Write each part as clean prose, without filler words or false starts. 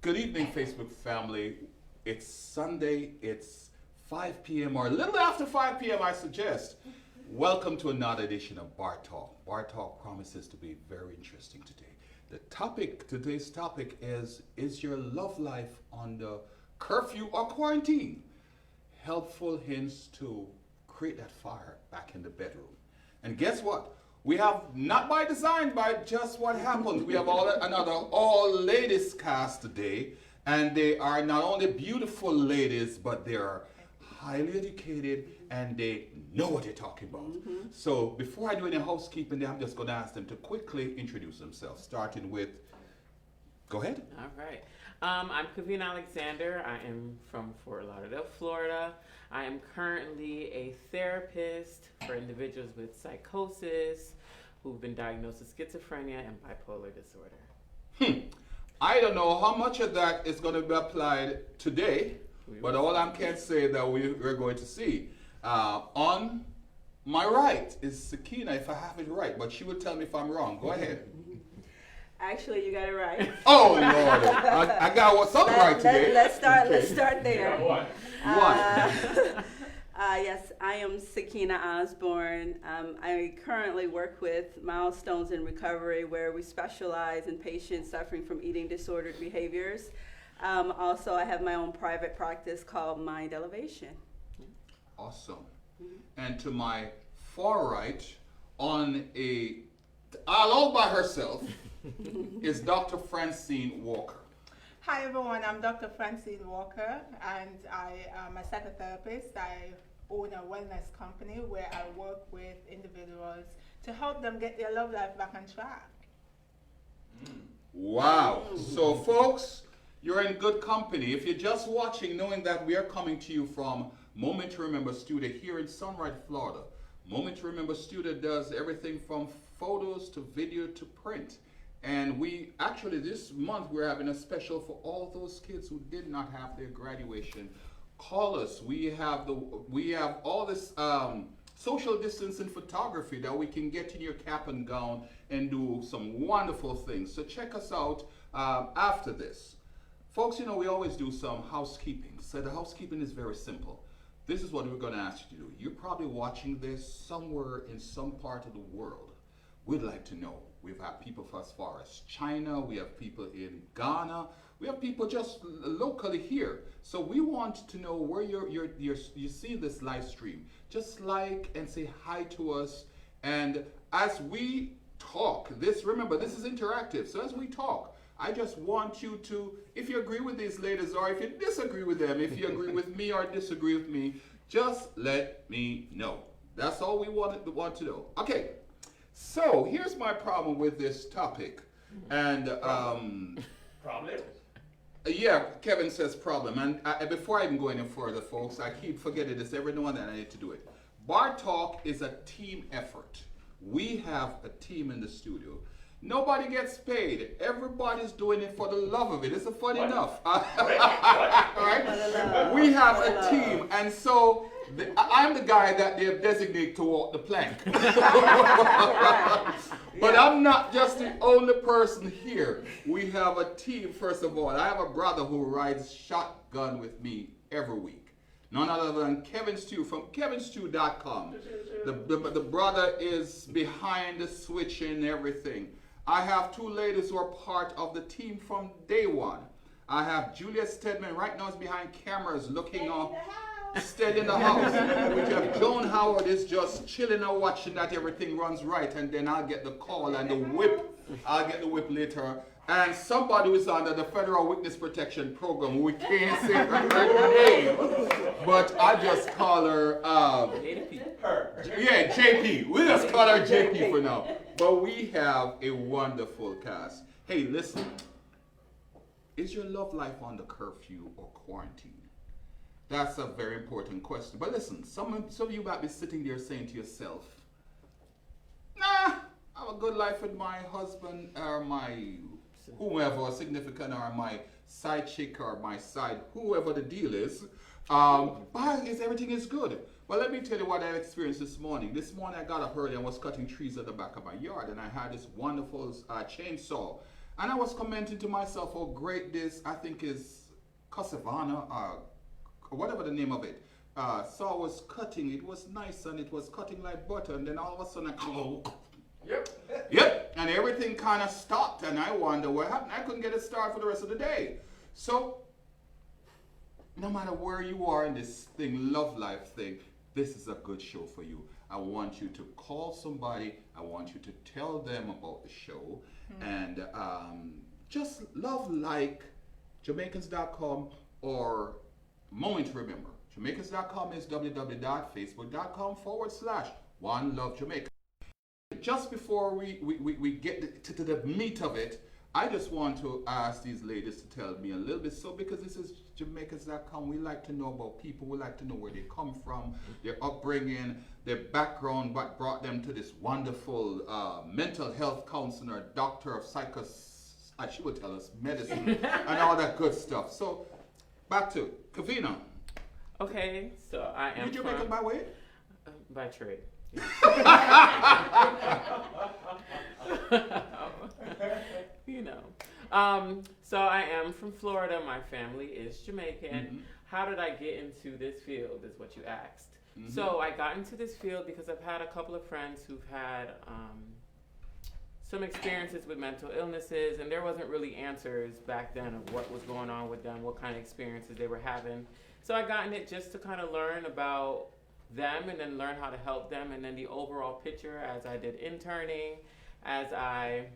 Good evening, Facebook family. It's Sunday. It's 5 p.m. or a little after 5 p.m. I suggest. Welcome to another edition of Bar Talk. Bar Talk promises to be very interesting today. Today's topic is your love life under curfew or quarantine? Helpful hints to create that fire back in the bedroom. And guess what? We have, not by design, by just what happens, we have another all-ladies cast today. And they are not only beautiful ladies, but they are highly educated and they know what they're talking about. Mm-hmm. So before I do any housekeeping, I'm just going to ask them to quickly introduce themselves, starting with, go ahead. All right. I'm Kaveen Alexander. I am from Fort Lauderdale, Florida. I am currently a therapist for individuals with psychosis who've been diagnosed with schizophrenia and bipolar disorder. I don't know how much of that is going to be applied today, but all I can say that we're going to see. On my right is Sakina, if I have it right, but she will tell me if I'm wrong. Go ahead. Actually, you got it right. Oh, Lord. I got something right today. Let's start there. What? Yes, I am Sakina Osborne. I currently work with Milestones in Recovery, where we specialize in patients suffering from eating disordered behaviors. Also, I have my own private practice called Mind Elevation. Awesome. Mm-hmm. And to my far right, all by herself, is Dr. Francine Walker. Hi everyone, I'm Dr. Francine Walker and I am a psychotherapist. I own a wellness company where I work with individuals to help them get their love life back on track. Wow. So folks, you're in good company. If you're just watching, knowing that we are coming to you from Moment to Remember Studio here in Sunrise, Florida. Moment to Remember Studio does everything from photos to video to print. And we actually, this month, we're having a special for all those kids who did not have their graduation. Call us. We have all this social distancing photography that we can get in your cap and gown and do some wonderful things. So check us out after this. Folks, you know, we always do some housekeeping. So the housekeeping is very simple. This is what we're going to ask you to do. You're probably watching this somewhere in some part of the world. We'd like to know. We've had people as far as China, we have people in Ghana, we have people just locally here. So we want to know where you see this live stream. Just like and say hi to us. And as we talk, remember, this is interactive. So as we talk, I just want you to, if you agree with these ladies or if you disagree with them, if you agree with me or disagree with me, just let me know. That's all we want to know. Okay. So here's my problem with this topic, and problem. Yeah, Kevin says problem, and before I even go any further, folks, I keep forgetting this every now and then. I need to do it. Bar Talk is a team effort. We have a team in the studio. Nobody gets paid. Everybody's doing it for the love of it. It's fun enough. Right? We have a team, and so I'm the guy that they designate to walk the plank. But I'm not just the only person here. We have a team, first of all. I have a brother who rides shotgun with me every week. None other than Kevin Stew from kevinstew.com. The brother is behind the switch and everything. I have two ladies who are part of the team from day one. I have Julia Stedman right now is behind cameras looking on. Steady in the house. We have Joan Howard is just chilling and watching that everything runs right, and then I'll get the call and the whip. I'll get the whip later. And somebody who is under the Federal Witness Protection Program, we can't say her name, but I just call her Yeah, JP. We just call her JP for now. But we have a wonderful cast. Hey, listen. Is your love life under curfew or quarantine? That's a very important question. But listen, some of you might be sitting there saying to yourself, nah, I have a good life with my husband or my whoever, significant, or my side chick or my side, whoever the deal is. But everything is good. Well, let me tell you what I experienced this morning. This morning I got up early and was cutting trees at the back of my yard, and I had this wonderful chainsaw. And I was commenting to myself how great this, I think, is Casavana, or whatever the name of it. So I was cutting, it was nice and it was cutting like butter, and then all of a sudden, yep, and everything kind of stopped, and I wonder what happened. I couldn't get it started for the rest of the day. So, no matter where you are in this thing, love life thing, this is a good show for you. I want you to call somebody. I want you to tell them about the show. And just love like Jamaicans.com or Moment to Remember. Jamaicans.com is www.facebook.com/OneLoveJamaica. Just before we get to the meat of it, I just want to ask these ladies to tell me a little bit. So because this is Jamaicans.com, we like to know about people. We like to know where they come from, their upbringing, their background, what brought them to this wonderful mental health counselor, doctor of she will tell us, medicine, and all that good stuff. So back to Kavina. Okay, so I am You Jamaican by way? by trade. You know. So I am from Florida. My family is Jamaican. Mm-hmm. How did I get into this field is what you asked. Mm-hmm. So I got into this field because I've had a couple of friends who've had some experiences with mental illnesses, and there wasn't really answers back then of what was going on with them, what kind of experiences they were having. So I got in it just to kind of learn about them and then learn how to help them, and then the overall picture as I did interning, as I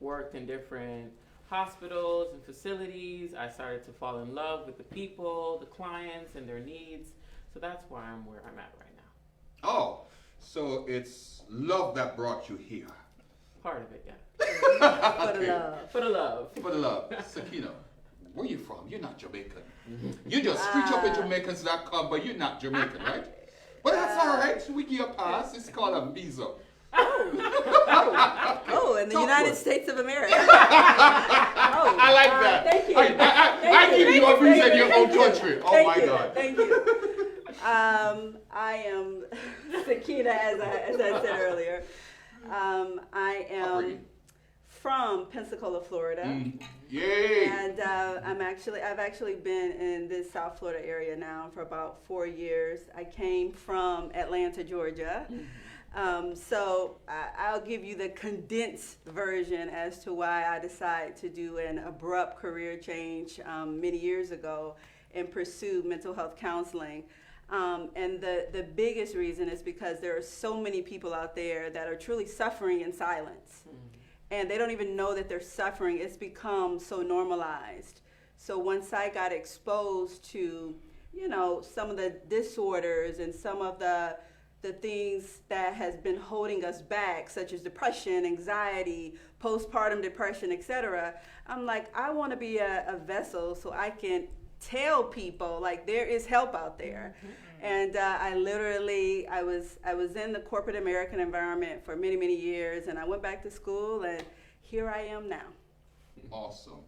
worked in different hospitals and facilities. I started to fall in love with the people, the clients, and their needs. So that's why I'm where I'm at right now. Oh, so it's love that brought you here. Part of it, yeah. For the love. For the love. For the love. Sakina, where you from? You're not Jamaican. You just screech up at Jamaicans.com, but you're not Jamaican, right? But that's all right. We give you a pass. It's called a visa. Oh, in the United States of America. I like that. Thank you. I give you a visa in your own country. Oh my God. Thank you. I am Sakina, as I said earlier. I am from Pensacola, Florida. Yay! And I've actually been in this South Florida area now for about 4 years. I came from Atlanta, Georgia. So I'll give you the condensed version as to why I decided to do an abrupt career change many years ago and pursue mental health counseling. And the biggest reason is because there are so many people out there that are truly suffering in silence. And they don't even know that they're suffering. It's become so normalized. So once I got exposed to, some of the disorders and some of the things that has been holding us back, such as depression, anxiety, postpartum depression, etc., I'm like, I want to be a vessel so I can tell people like there is help out there. And I was in the corporate American environment for many, many years, and I went back to school, and here I am now. Awesome.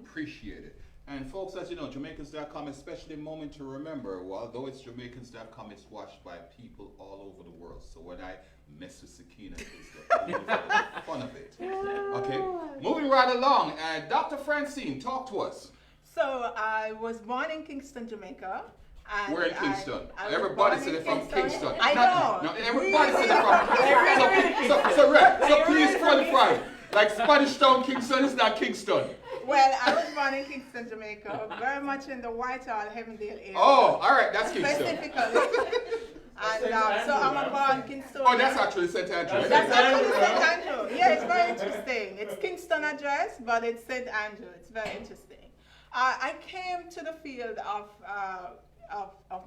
Appreciate it. And folks, as you know, Jamaicans.com, especially Moment to Remember, although it's Jamaicans.com, it's watched by people all over the world. So when I mess with Sakina, it's the fun of it. Okay, moving right along. Dr. Francine, talk to us. So I was born in Kingston, Jamaica. And We're in Kingston. I was Everybody born said in they're from Kingston. I know. No, everybody said they're from Kingston. So please qualify. Like Spanish Town, Kingston is not Kingston. Well, I was born in Kingston, Jamaica, very much in the Whitehall, Heavendale area. Oh, all right, that's Kingston. Specifically. And so I'm a born Kingston. Oh, that's actually St. Andrew. That's actually St. Andrew. Yeah, it's very interesting. It's Kingston address, but it's St. Andrew. It's very interesting. I came to the field of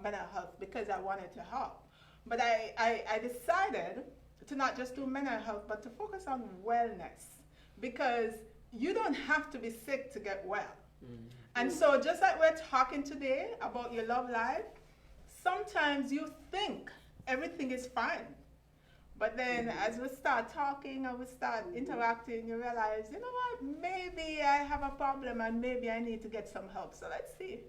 mental health because I wanted to help. But I decided to not just do mental health, but to focus on wellness, because you don't have to be sick to get well. And so just like we're talking today about your love life, sometimes you think everything is fine. But then as we start talking and we start interacting, you realize, you know what, maybe I have a problem and maybe I need to get some help. So let's see.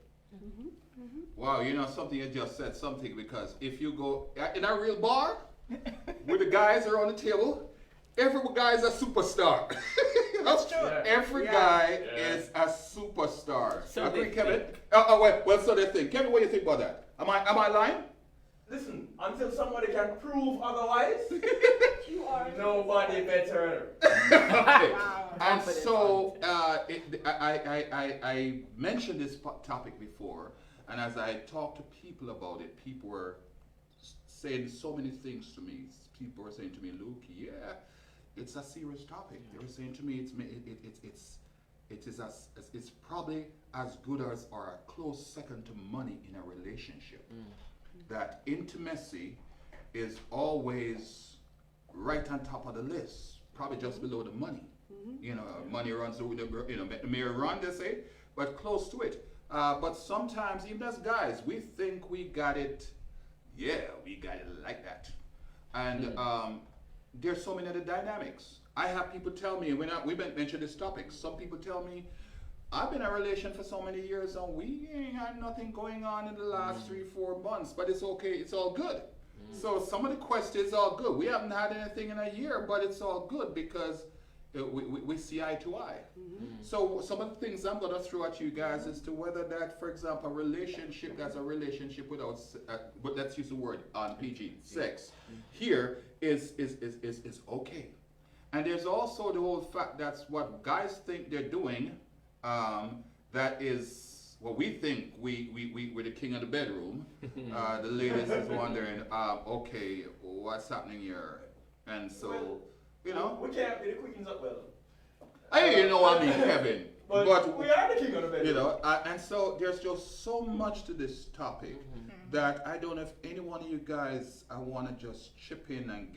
Wow, something, you just said something, because if you go in a real bar where the guys are on the table every guy is a superstar. That's true. Yeah. Every Yeah. guy Yeah. is a superstar. So Agree, they Kevin? think. Well, so they think. Kevin, what do you think about that? Am I lying? Listen, until somebody can prove otherwise, You are. nobody better. Okay. Wow. And Confidence so I mentioned this topic before, and as I talked to people about it, people were saying so many things to me. People were saying to me, Luke, yeah, it's a serious topic. They were saying to me, it's probably as good as or a close second to money in a relationship. That intimacy is always right on top of the list, probably just below the money. You know, money runs the mirror run, they say, but close to it. But sometimes, even as guys, we think we got it. Yeah, we got it like that. And there's so many other dynamics. I have people tell me, we mentioned this topic, some people tell me, I've been in a relation for so many years and we ain't had nothing going on in the last 3-4 months, but it's okay, it's all good. So some of the questions are good. We haven't had anything in a year, but it's all good because we see eye to eye. So some of the things I'm going to throw at you guys as to whether that, for example, a relationship that's a relationship without, but let's use the word on PG, sex, here is okay. And there's also the whole fact that's what guys think they're doing, that is what we think we're the king of the bedroom. The ladies is wondering, okay, what's happening here? And so, Well, you know, we can't be the queens of well. hey, you know what I mean, Kevin. But we are the king of the bedroom. you know, and so there's just so much to this topic that I don't know if any one of you guys I want to just chip in and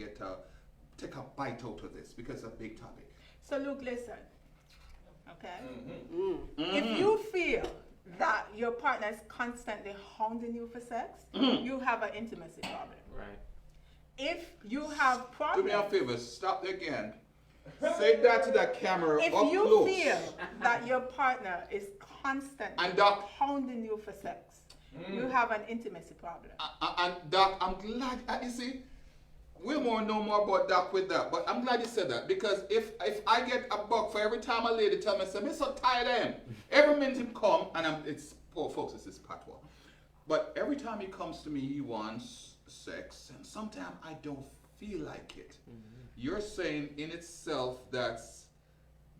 take a bite out of this because it's a big topic. So Luke, listen. Okay. Mm-hmm. If you feel that your partner is constantly hounding you for sex, you have an intimacy problem. Right. If you have Do me a problems, favor, stop again. Say that to that camera if up you close. feel that your partner is constantly And Doc- hounding you for sex, you have an intimacy problem. And Doc, I'm glad, you see, we'll know more about Doc with that, but I'm glad you said that because if I get a buck for every time a lady tell me, I'm so tired of him. Every minute him come, and it's, poor folks, it's this patois. But every time he comes to me, he wants sex, and sometimes I don't feel like it. You're saying in itself that's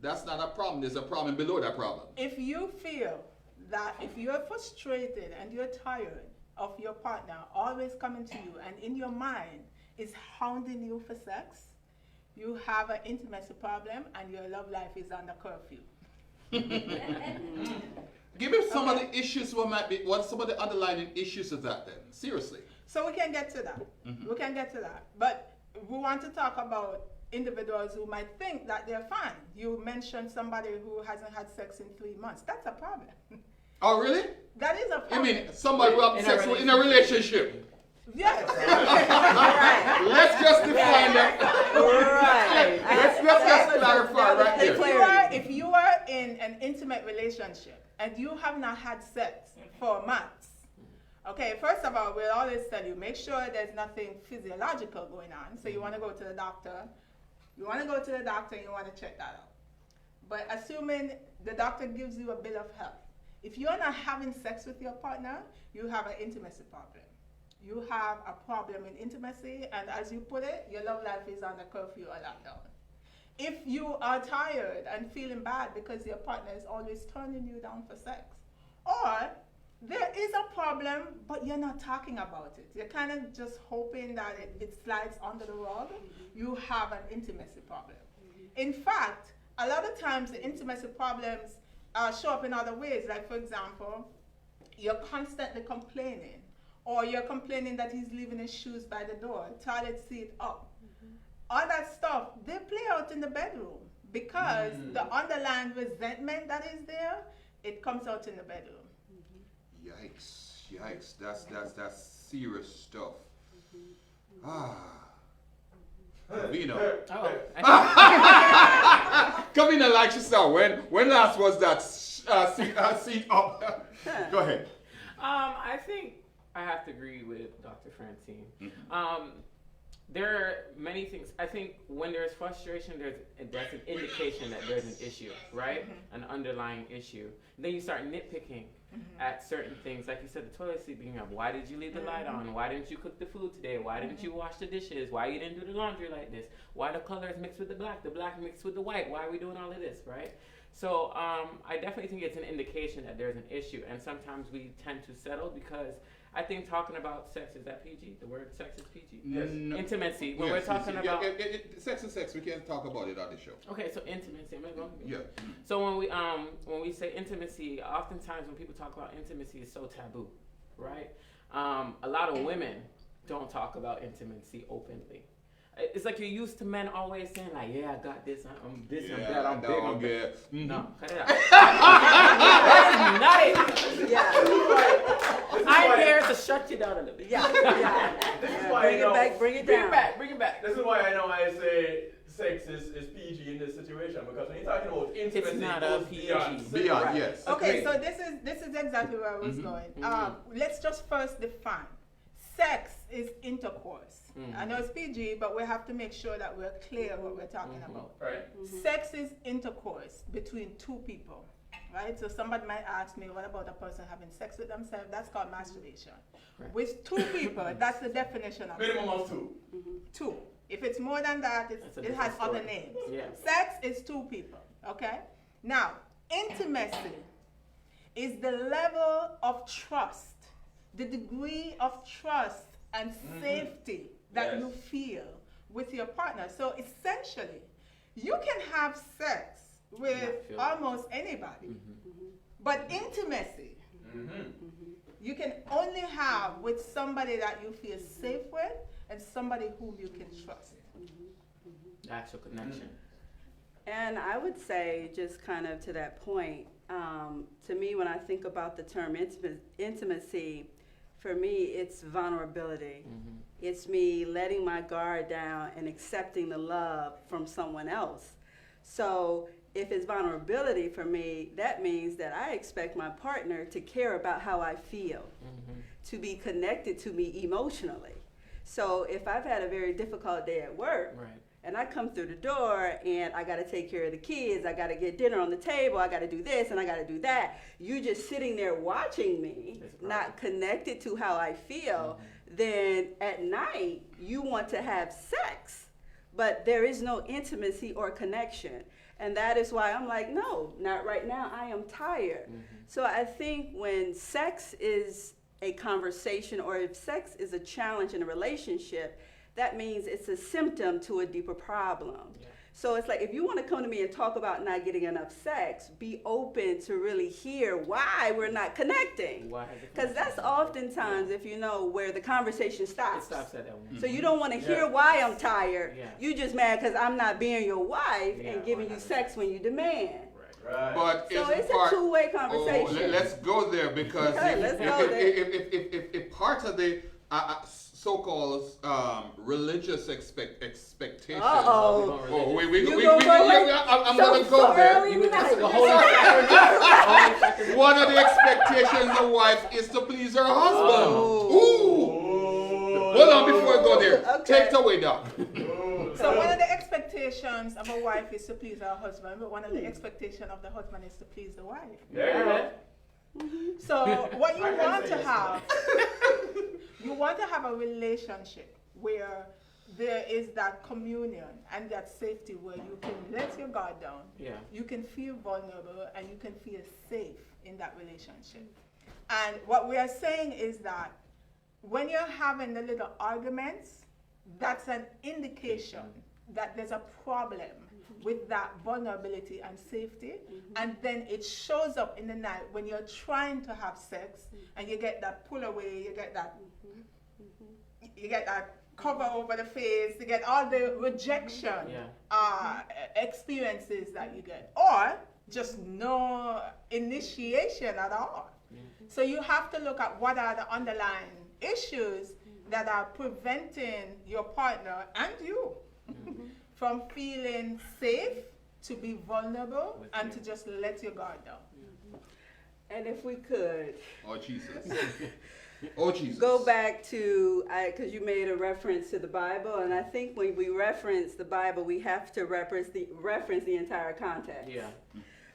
not a problem. There's a problem below that problem. If you feel that if you're frustrated and you're tired of your partner always coming to you and in your mind is hounding you for sex, you have an intimacy problem and your love life is under curfew. Give me some of the issues what some of the underlying issues of that then. Seriously. So we can get to that. We can get to that. But we want to talk about individuals who might think that they're fine. You mentioned somebody who hasn't had sex in 3 months. That's a problem. Oh, really? That is a You problem. mean somebody who have sex in a relationship? Yes. Let's just define that. Right. Let's just clarify right there. If you are in an intimate relationship and you have not had sex for months, okay, first of all, we'll always tell you, make sure there's nothing physiological going on. So you want to go to the doctor. You want to go to the doctor and you want to check that out. But assuming the doctor gives you a bill of health, if you're not having sex with your partner, you have an intimacy problem. You have a problem in intimacy, and as you put it, your love life is under curfew or lockdown. If you are tired and feeling bad because your partner is always turning you down for sex, or there is a problem, but you're not talking about it. You're kind of just hoping that it slides under the rug. You have an intimacy problem. In fact, a lot of times the intimacy problems show up in other ways. Like, for example, you're constantly complaining, or you're complaining that he's leaving his shoes by the door, toilet seat up. All that stuff, they play out in the bedroom because the underlying resentment that is there, it comes out in the bedroom. Yikes! That's serious stuff. Kavina. Kavina likes to start. When last was that seat up? Go ahead. I think I have to agree with Dr. Francine. There are many things. I think when there's frustration, that's an indication that there's an issue, right? An underlying issue. Then you start nitpicking at certain things. Like you said, the toilet seat being up. Why did you leave the light on? Why didn't you cook the food today? Why didn't you wash the dishes? Why you didn't do the laundry like this? Why the colors mixed with the black mixed with the white? Why are we doing all of this, right? So I definitely think it's an indication that there's an issue. And sometimes we tend to settle because I think talking about sex, is that PG? The word sex is PG? Yes. No. Intimacy. When Yes, we're talking yes, about... sex is sex. We can't talk about it on the show. Okay, so intimacy. Am I going? Yeah. So when we say intimacy, oftentimes when people talk about intimacy, it's so taboo, right? A lot of women don't talk about intimacy openly. It's like you're used to men always saying like, yeah, I got this, I'm this, I'm that, I'm big, I'm big. No, cut it out. That is nice. Yeah. I'm here to shut you down a little bit. Yeah. This is why Bring I it know. back. Bring it down. Bring it back. This is why I know I say sex is PG in this situation, because when you're talking about intimacy, It's not it a goes PG. beyond sex. Beyond, Right. yes. Okay, Agreed. so this is exactly where I was going. Let's just first define. Sex is intercourse. I know it's PG, but we have to make sure that we're clear what we're talking about. Right. Sex is intercourse between two people, right? So somebody might ask me, what about a person having sex with themselves? That's called masturbation. Right. With two people, that's the definition of Minimum of two. two. If it's more than that, That's a it has different other story. names. Yeah. Sex is two people, okay? Now, intimacy is the level of trust, the degree of trust and safety that Yes. you feel with your partner. So essentially, you can have sex with Not feel- almost anybody, but intimacy you can only have with somebody that you feel safe with and somebody whom you can trust. The actual connection. And I would say, just kind of to that point, to me, when I think about the term intimacy, for me, it's vulnerability. It's me letting my guard down and accepting the love from someone else. So if it's vulnerability for me, that means that I expect my partner to care about how I feel, to be connected to me emotionally. So if I've had a very difficult day at work, Right. and I come through the door and I got to take care of the kids, I got to get dinner on the table, I got to do this and I got to do that. You just sitting there watching me, That's a problem. not connected to how I feel. Then at night you want to have sex, but there is no intimacy or connection. And that is why I'm like, no, not right now. I am tired. So I think when sex is a conversation, or if sex is a challenge in a relationship, that means it's a symptom to a deeper problem. Yeah. So it's like, if you want to come to me and talk about not getting enough sex, be open to really hear why we're not connecting. Why has it Because that's oftentimes, if you know, where the conversation It stops. stops at that one. So you don't want to hear Yeah. why I'm tired. Yeah. You just mad because I'm not being your wife Yeah, and giving or you not. sex when you demand. Right. But So isn't it's a part- two-way Oh, conversation. let's go there, because Okay, let's go there. if part of the so-called religious expectations. Uh-oh. Oh, You gonna go there? I'm gonna go there. early tonight. One of the expectations of a wife is to please her husband. Ooh. Hold on before I go there. Okay. Take it away, Doc. So one of the expectations of a wife is to please her husband, but one of the expectations of the husband is to please the wife. There you go. So what you I can want say to yes. have, you want to have a relationship where there is that communion and that safety, where you can let your guard down, Yeah. you can feel vulnerable, and you can feel safe in that relationship. And what we are saying is that when you're having the little arguments, that's an indication that there's a problem with that vulnerability and safety. And then it shows up in the night when you're trying to have sex and you get that pull away, you get that cover over the face, you get all the rejection experiences that you get, or just no initiation at all. So you have to look at what are the underlying issues that are preventing your partner and you from feeling safe to be vulnerable With and you. to just let your guard down. And if we could, Oh, Jesus. Oh, Jesus. go back to, because you made a reference to the Bible, and I think when we reference the Bible, we have to reference the entire context. Yeah.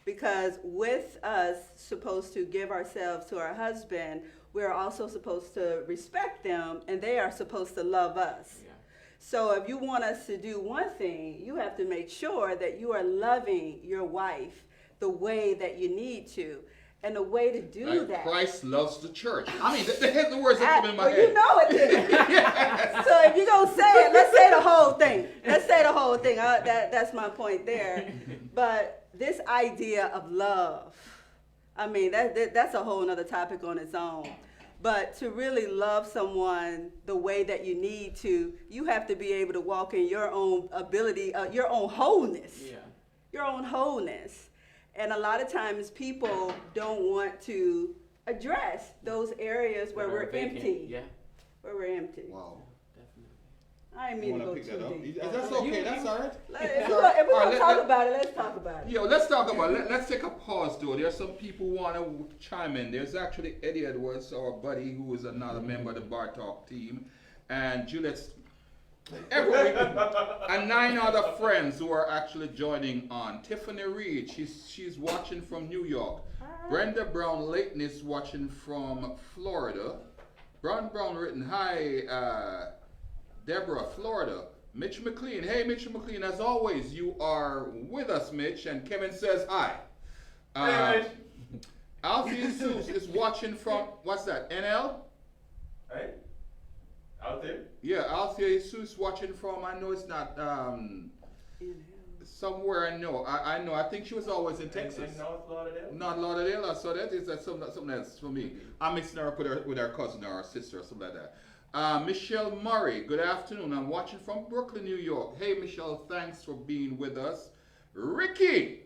Because with us supposed to give ourselves to our husband, we're also supposed to respect them, and they are supposed to love us. Yeah. So if you want us to do one thing, you have to make sure that you are loving your wife the way that you need to. And the way to do Like that. Christ loves the church. I mean, the words that come in my well, head. you know it did. So if you're going to say it, let's say the whole thing. Let's say the whole thing. That's my point there. But this idea of love, I mean, that's a whole other topic on its own. But to really love someone the way that you need to, you have to be able to walk in your own ability, your own wholeness. Yeah. Your own wholeness. And a lot of times people don't want to address those areas where we're vacant. empty. Yeah. Where we're empty. Wow. Definitely. I didn't You mean to want go to pick that too up? deep. That's okay. That's all right. If we're going to talk about it, let's talk about it. Yo, let's talk about it. Let's take a pause, though. There's some people who want to chime in. There's actually Eddie Edwards, our buddy, who is another member of the Bar Talk team. And Juliet's and 9 other friends who are actually joining on. Tiffany Reed, she's watching from New York. Brenda Brown Layton is watching from Florida. Brown written, hi, Deborah, Florida. Mitch McLean, hey Mitch McLean, as always, you are with us, Mitch. And Kevin says hi. Hey, Mitch. Alfie Seuss is watching from, what's that, NL? Right? Out there? Yeah, Althea Seuss watching from, I know it's not, somewhere I know. I know, I think she was always in Texas. In North Lauderdale? Not Lauderdale, so that is something else for me. I'm mixing her up with her cousin or her sister or something like that. Michelle Murray, good afternoon. I'm watching from Brooklyn, New York. Hey Michelle, thanks for being with us. Ricky,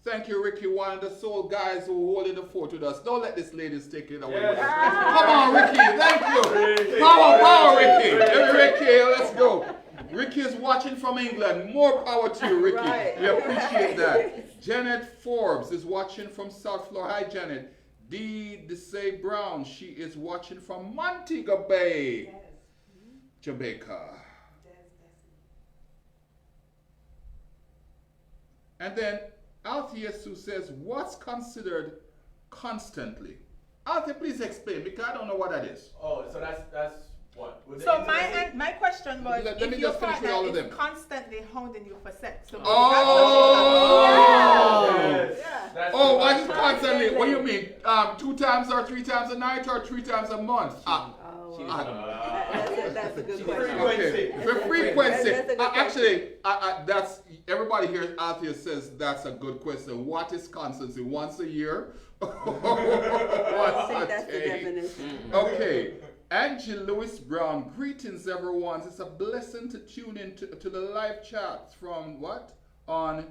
thank you, Ricky, one of the soul guys who holding the fort with us. Don't let this lady take it away with us. Come on, Ricky, thank you. Power, Ricky. Ricky, let's go. Ricky is watching from England. More power to you, Ricky. Right. We appreciate that. Janet Forbes is watching from South Florida. Hi, Janet. Dee Desai Brown, she is watching from Montego Bay, Jamaica. And then Althea Sue says, what's considered constantly? Althea, please explain, because I don't know what that is. Oh, so that's what? Was it So intimacy? my question was, Let me if your just finish with all partner of is them. constantly hounding you for sex. So Oh! Yes. Yeah. That's Oh, the why question. is constantly? What do you mean? 2 times or 3 times a night or 3 times a month? Oh, She well, was- that's a good She's question. Okay, Frequency. for frequency. That's a good Actually, that's everybody here. Althea says that's a good question. What is constancy? Once a year? Once See, a that's the day? definition. Okay. Angie Lewis Brown, greetings everyone. It's a blessing to tune in to the live chats from what? On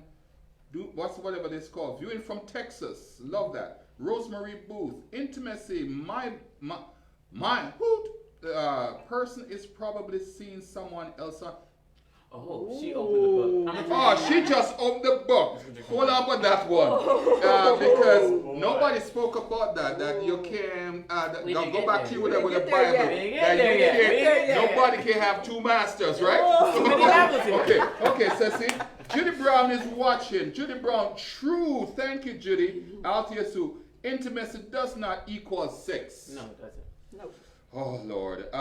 whatever this called. Viewing from Texas. Love that. Rosemary Booth, intimacy. My person is probably seeing someone else on. Oh, she opened the book. Oh, she just opened the book. Hold on with that one. Because nobody spoke about that. That you can We go didn't get back there. to you with a We didn't Bible. get there yet. We didn't That get there you yet. can't- We didn't get there nobody can have 2 masters, right? Too many levels here. Okay, Ceci. Judy Brown is watching. Judy Brown, true. Thank you, Judy. Althea Sue. Intimacy does not equal sex. No, it doesn't. Nope. Oh, Lord.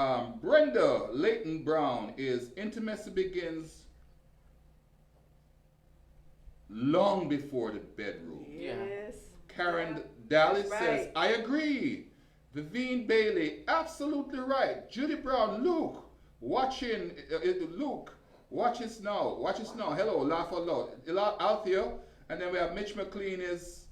Brenda Layton Brown is intimacy begins long before the bedroom. Yeah. Yes. Karen Dallas That's says, right. I agree. Vivian Bailey, absolutely right. Judy Brown, Luke, watching, Luke, watch us now. Watch us now. Hello, laugh out loud. Althea. And then we have Mitch McLean is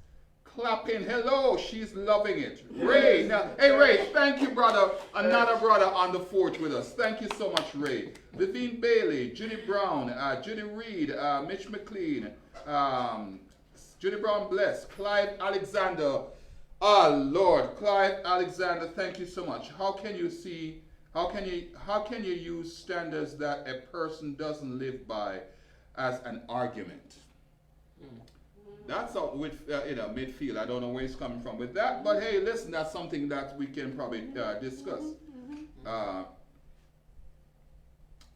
clapping. Hello, she's loving it. Ray, now, hey Ray, thank you, brother. Another brother on the fort with us. Thank you so much, Ray. Vivian Bailey, Judy Brown, Judy Reed, Mitch McLean, Judy Brown Bless, Clive Alexander. Lord, Clive Alexander, thank you so much. How can you use standards that a person doesn't live by as an argument? That's out with midfield. I don't know where he's coming from with that, but hey, listen, that's something that we can probably discuss.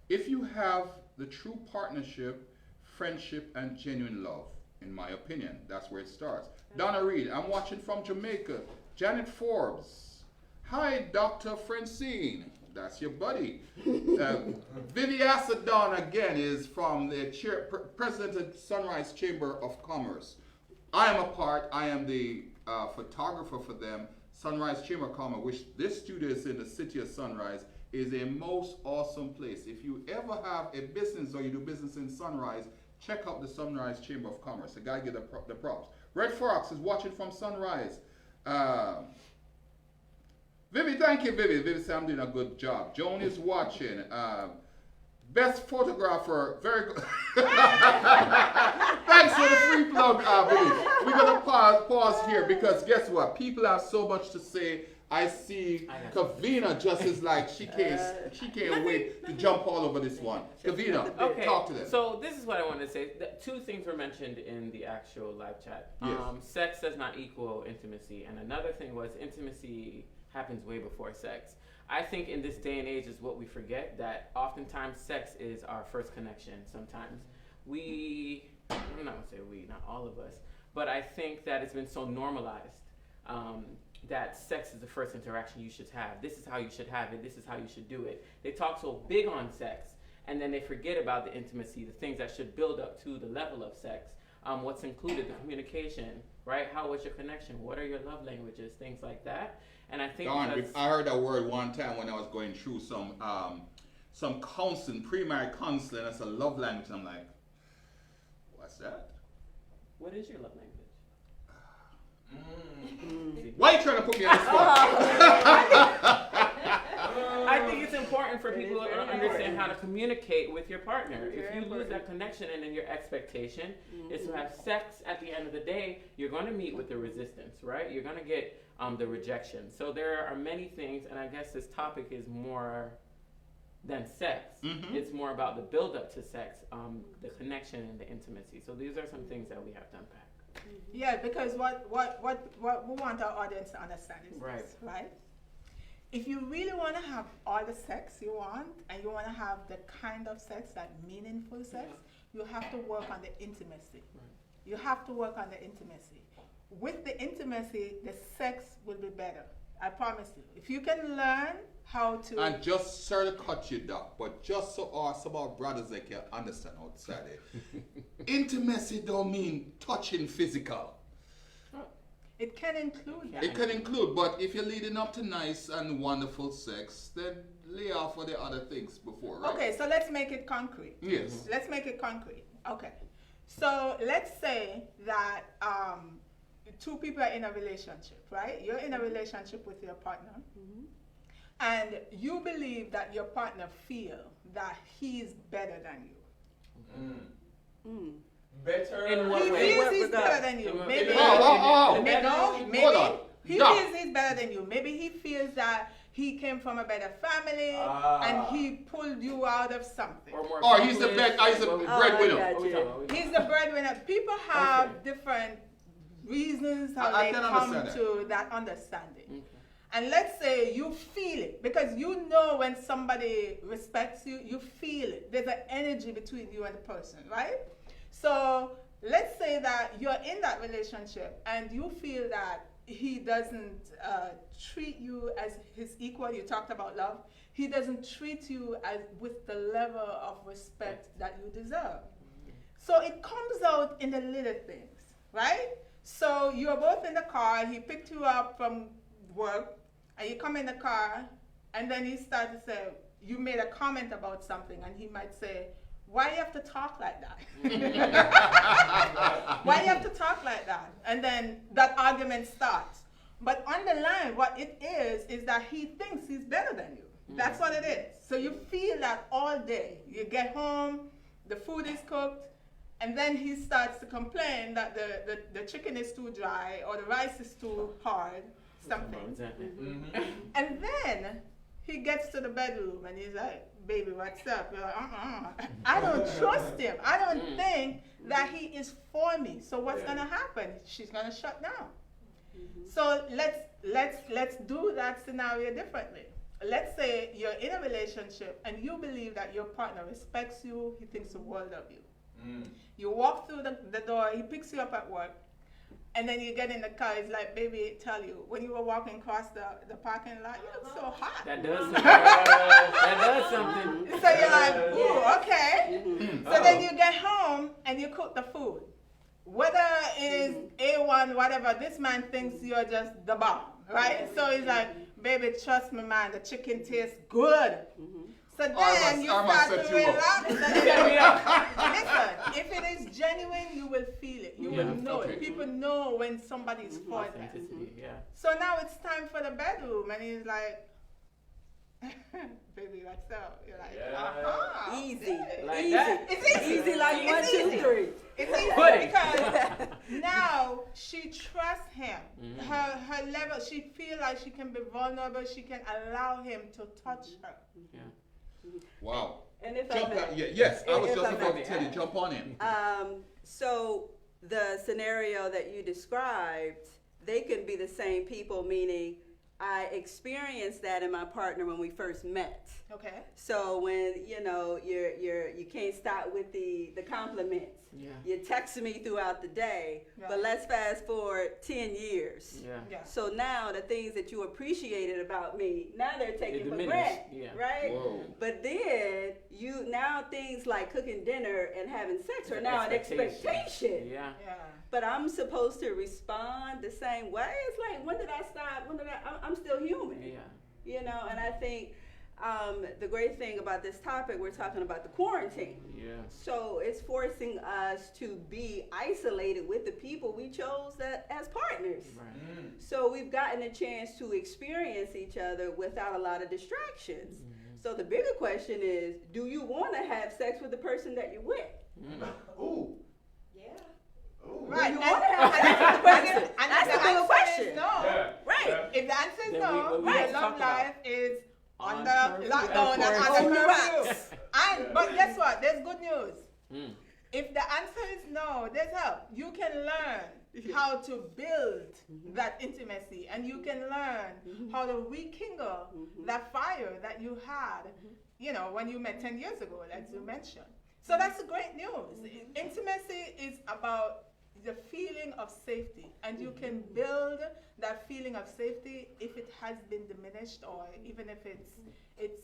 If you have the true partnership, friendship, and genuine love, in my opinion, that's where it starts. Donna Reed, I'm watching from Jamaica. Janet Forbes, hi, Dr. Francine. That's your buddy. Viviasa Dawn again is from the president of Sunrise Chamber of Commerce. I am the photographer for them. Sunrise Chamber of Commerce, which this studio is in the city of Sunrise, is a most awesome place. If you ever have a business or you do business in Sunrise, check out the Sunrise Chamber of Commerce. The guy get the props. Red Fox is watching from Sunrise. Vivi, thank you, Vivi. Vivi said I'm doing a good job. Joan is watching. Best photographer, very good. Thanks for the free plug, Vivi. We're gonna pause here because guess what? People have so much to say. I see Kavina just is like she can't wait to jump all over this one. Kavina, Okay, talk to them. so this is what I want to say. Two things were mentioned in the actual live chat. Yes. Sex does not equal intimacy, and another thing was intimacy happens way before sex. I think in this day and age is what we forget, that oftentimes sex is our first connection. Sometimes I'm not gonna say we, not all of us, but I think that it's been so normalized that sex is the first interaction you should have. This is how you should have it. This is how you should do it. They talk so big on sex, and then they forget about the intimacy, the things that should build up to the level of sex. What's included, the communication, right? How was your connection? What are your love languages? Things like that. And I think I heard that word one time when I was going through some counseling, pre-marriage counseling. That's a love language. I'm like, what's that? what is your love language? Why are you trying to put me on the spot? I think it's important for people to understand how to communicate with your partner. If you lose that connection and then your expectation is to have sex at the end of the day, you're going to meet with the resistance, right? You're going to get the rejection. So there are many things, and I guess this topic is more than sex. It's more about the build up to sex, the connection and the intimacy. So these are some things that we have to unpack. Yeah, because what we want our audience to understand is this, right? If you really want to have all the sex you want, and you want to have the kind of sex, that meaningful sex, you have to work on the intimacy. You have to work on the intimacy. With the intimacy, the sex will be better. I promise you. If you can learn how to... And just sorry to cut you, Doc, but just so some of our brothers they can understand outside it. Intimacy don't mean touching physical. It can include that. It can include, but if you're leading up to nice and wonderful sex, then lay off for the other things before, right? Okay, so let's make it concrete. Yes. Let's make it concrete. Okay. So let's say that two people are in a relationship, right? You're in a relationship with your partner, and you believe that your partner feel that he's better than you. Better. In what He way? feels he's better than you. Maybe Hold on. he feels he's better than you. Maybe he feels that he came from a better family and he pulled you out of something. Or he's the breadwinner. He's the breadwinner. People have different reasons how they come to that understanding. And let's say you feel it, because you know when somebody respects you, you feel it. There's an energy between you and the person, right? So let's say that you're in that relationship and you feel that he doesn't treat you as his equal. You talked about love. He doesn't treat you as with the level of respect that you deserve. So it comes out in the little things, right? So you're both in the car. He picked you up from work, and you come in the car, and then he starts to say, you made a comment about something, and he might say, why you have to talk like that? Why you have to talk like that? And then that argument starts. But underlying what it is that he thinks he's better than you. That's what it is. So you feel that all day. You get home, the food is cooked, and then he starts to complain that the chicken is too dry or the rice is too hard, something. And then he gets to the bedroom and he's like, baby, what's up? You're like, I don't trust him. I don't think that he is for me. So what's gonna happen? She's gonna shut down. So let's do that scenario differently. Let's say you're in a relationship and you believe that your partner respects you, he thinks the world of you. You walk through the door, he picks you up at work, and then you get in the car, it's like, baby, tell you, when you were walking across the parking lot, you look so hot. That does something. That does something. So you're like, ooh, okay. So then you get home and you cook the food. Whether it is A1, whatever, this man thinks you're just the bomb, right? So he's like, baby, trust me, man, the chicken tastes good. So then you start to relax. Listen, if it is genuine, you will feel it. You will know it. People know when somebody's for them. So now it's time for the bedroom, and he's like, baby, what's up? You're like, Easy. Like easy. that? It's easy like 1, 2, 3. It's easy because now she trusts him. Her level, she feels like she can be vulnerable. She can allow him to touch her. Wow. And if Jump I may, on, yes, I was if just I about may to tell you, jump on in. So the scenario that you described, they can be the same people, meaning I experienced that in my partner when we first met. Okay. So when you can't stop with the compliments. Yeah. You text me throughout the day, but let's fast forward 10 years. Yeah. So now the things that you appreciated about me, now they're taken for diminish. granted, right? Whoa. But then now things like cooking dinner and having sex are now an expectation. Yeah. But I'm supposed to respond the same way. It's like, when did I stop? I'm still human. Yeah. And I think the great thing about this topic, we're talking about the quarantine. Yeah. So it's forcing us to be isolated with the people we chose as partners. Right. So we've gotten a chance to experience each other without a lot of distractions. So the bigger question is, do you want to have sex with the person that you're with? Ooh. Right. Do you want to have sex with the person? That's the bigger question. No. Right. If the answer is Then no, we your talk love about life is on under curfew lockdown and and quarantine. under On the curfew. rocks. But guess what? There's good news. Mm. If the answer is no, there's help. You can learn how to build that intimacy, and you can learn how to rekindle that fire that you had, when you met 10 years ago, as you mentioned. So that's great news. Intimacy is about the feeling of safety, and you can build that feeling of safety if it has been diminished, or even if it's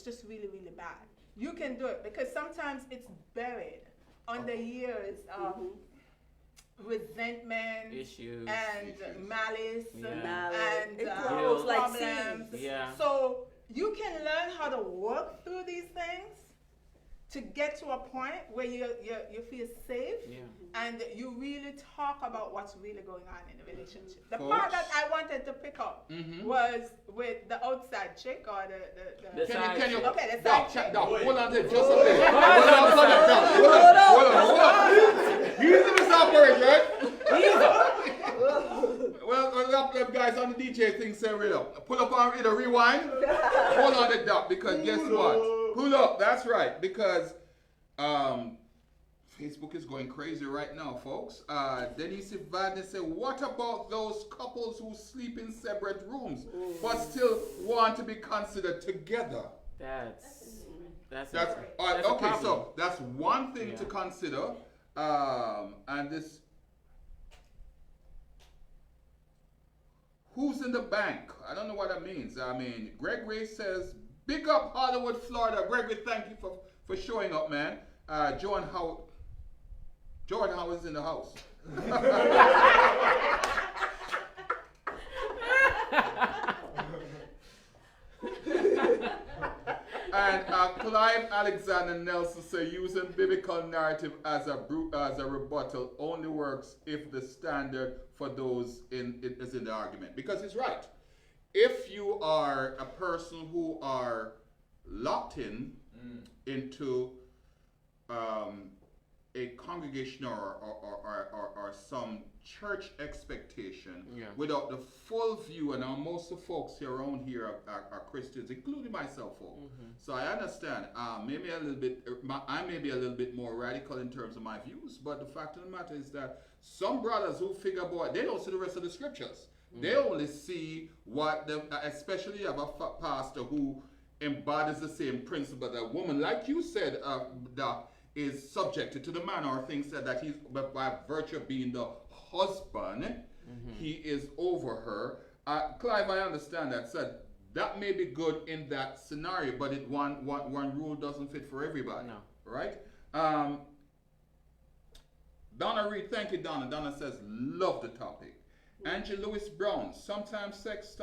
just really, really bad. You can do it because sometimes it's buried under years of resentment Issues. and malice and It grows like problems. seeds. Yeah. So you can learn how to work through these things to get to a point where you feel safe and you really talk about what's really going on in the relationship. The part that I wanted to pick up was with the outside chick or the side Can you, chick. Okay, the side chick. hold on there just a minute. Hold on. He's in the South Birds, right? Well, guys on the DJ thing say real up. Pull up on it, rewind. Hold on the dot, because guess what? Pull up, that's right, because Facebook is going crazy right now, folks. Denise Vadney said, what about those couples who sleep in separate rooms but still want to be considered together? That's okay, problem. so that's one thing to consider. And this, who's in the bank? I don't know what that means. I mean, Gregory says, big up Hollywood, Florida. Gregory, thank you for showing up, man. Jordan Howard is in the house. And Clive Alexander Nelson say using biblical narrative as a rebuttal only works if the standard for those is in the argument. Because he's right. If you are a person who are locked into a congregation or some church expectation Yeah. without the full view. And now most of the folks here around here are Christians, including myself, folk. So I understand. Maybe a little bit. I may be a little bit more radical in terms of my views, but the fact of the matter is that some brothers who figure out, they don't see the rest of the scriptures. They only see what especially you have a pastor who embodies the same principle that a woman, like you said, that is subjected to the man, or things that he's, by virtue of being the husband, he is over her. Clive, I understand that. So that may be good in that scenario, but one rule doesn't fit for everybody. No. Right? Donna Reed, thank you, Donna. Donna says, love the topic. Angie Lewis Brown, sometimes to sex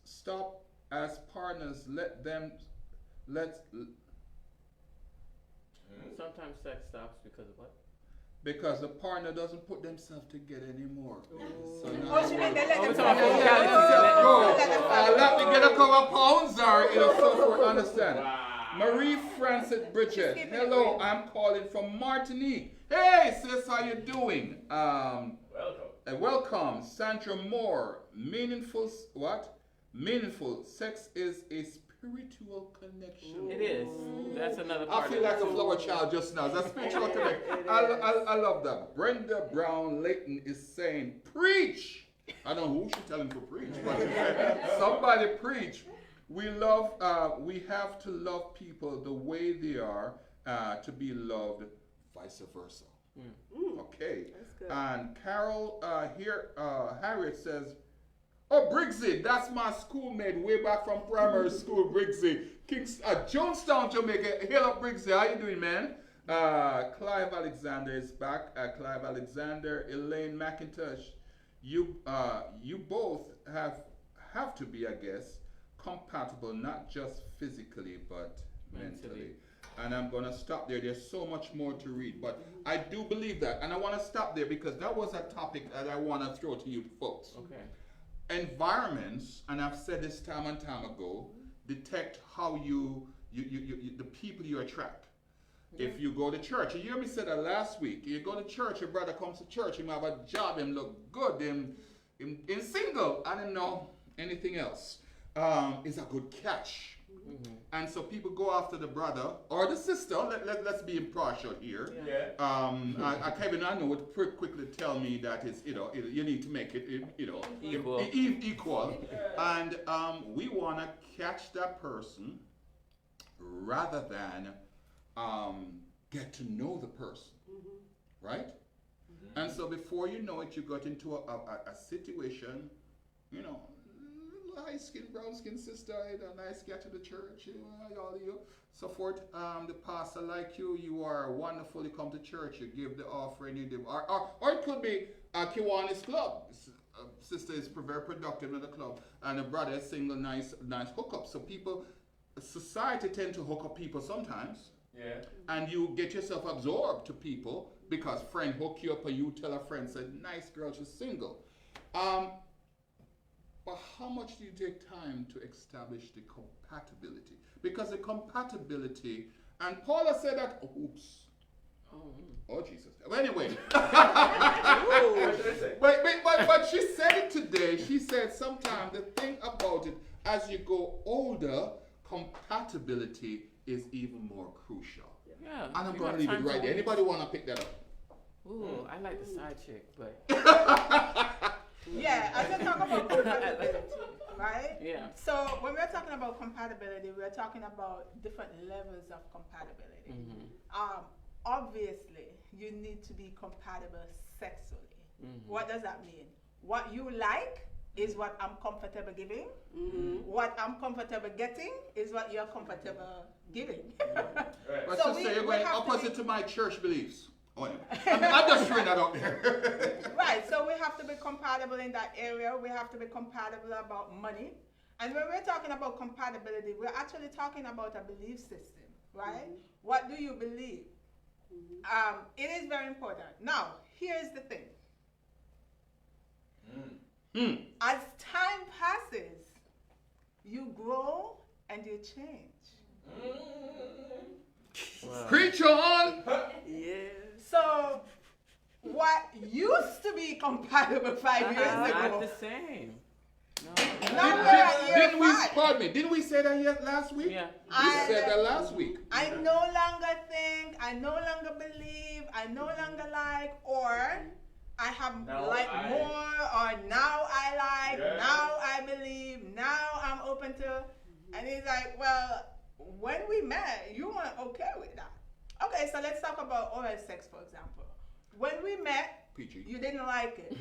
stop as partners, Sometimes sex stops because of what? because the partner doesn't put themselves together anymore. So now Oh, she mean they let them talking go. about- let me get a couple of pounds or so forth, understand. Wow. Marie Frances Bridget, Just keep it hello, real. I'm calling from Martinique. Hey sis, how you doing? Welcome. Welcome, Sandra Moore. Meaningful sex is a spiritual connection. It is. That's another I part feel of like it a too. flower child just now. That's spiritual connection. I love that. Brenda Brown Layton is saying, preach. I don't know who she's telling to preach, but somebody preach. We have to love people the way they are to be loved, vice versa. Okay. That's good. And Carol Harriet says, oh, Briggsy, that's my schoolmate way back from primary school, Briggsy. Jonestown, Jamaica. Hail up, Briggsy. How you doing, man? Clive Alexander is back. Clive Alexander, Elaine McIntosh. You both have to be, I guess, compatible, not just physically, but mentally. And I'm going to stop there. There's so much more to read. But I do believe that. And I want to stop there because that was a topic that I want to throw to you folks. Okay. Environments, and I've said this time and time ago, detect how you the people you attract. If you go to church, you hear me say that last week, you go to church, your brother comes to church, he have a job, him look good, him single, I don't know anything else. It's a good catch. And so people go after the brother or the sister. Let's be impartial here. Yeah. Kevin, I know would quickly tell me that it's you need to make it Equal. equal. And we want to catch that person rather than get to know the person, right? And so before you know it, you got into a situation, light skin, brown skin sister, a nice guy to the church, all you, so forth. The pastor like you, you are wonderful, you come to church, you give the offering, you do, or it could be a Kiwanis club. Sister is very productive in the club, and the brother is single, nice hookup. So society tend to hook up people sometimes. Yeah. And you get yourself absorbed to people because friend hook you up or you tell a friend, say, nice girl, she's single. But how much do you take time to establish the compatibility? Because the compatibility, and Paula said that, oops. Oh, Jesus. Well, anyway. but she said it today. She said sometimes the thing about it, as you go older, compatibility is even more crucial. Yeah. And I'm you going got to leave time it to right there. waste. Anybody want to pick that up? Ooh, I like the side chick, but Yeah, as we talk about compatibility, right? yeah. So when we're talking about compatibility, we're talking about different levels of compatibility. Obviously, you need to be compatible sexually. What does that mean? What you like is what I'm comfortable giving. What I'm comfortable getting is what you're comfortable giving. Right. But So sister, we you're going have to opposite be- to my church beliefs. Oh, yeah. I'm just throwing that out there. Right, so we have to be compatible in that area. We have to be compatible about money. And when we're talking about compatibility, we're actually talking about a belief system, right? What do you believe? It is very important. Now, here's the thing. As time passes, you grow and you change. Wow. Preach on. Yes. So, what used to be compatible 5 years Not ago, the same. No. now we're at year Didn't we? 5. Pardon me. Didn't we say that yet last week? Yeah. We said that last week. I no longer think, I no longer believe, I no longer like, or I have Now like I- more, or now I like, Yeah. now I believe, now I'm open to. And he's like, well, when we met, you weren't okay with that. Okay, so let's talk about oral sex, for example. When we met, PG. you didn't like it.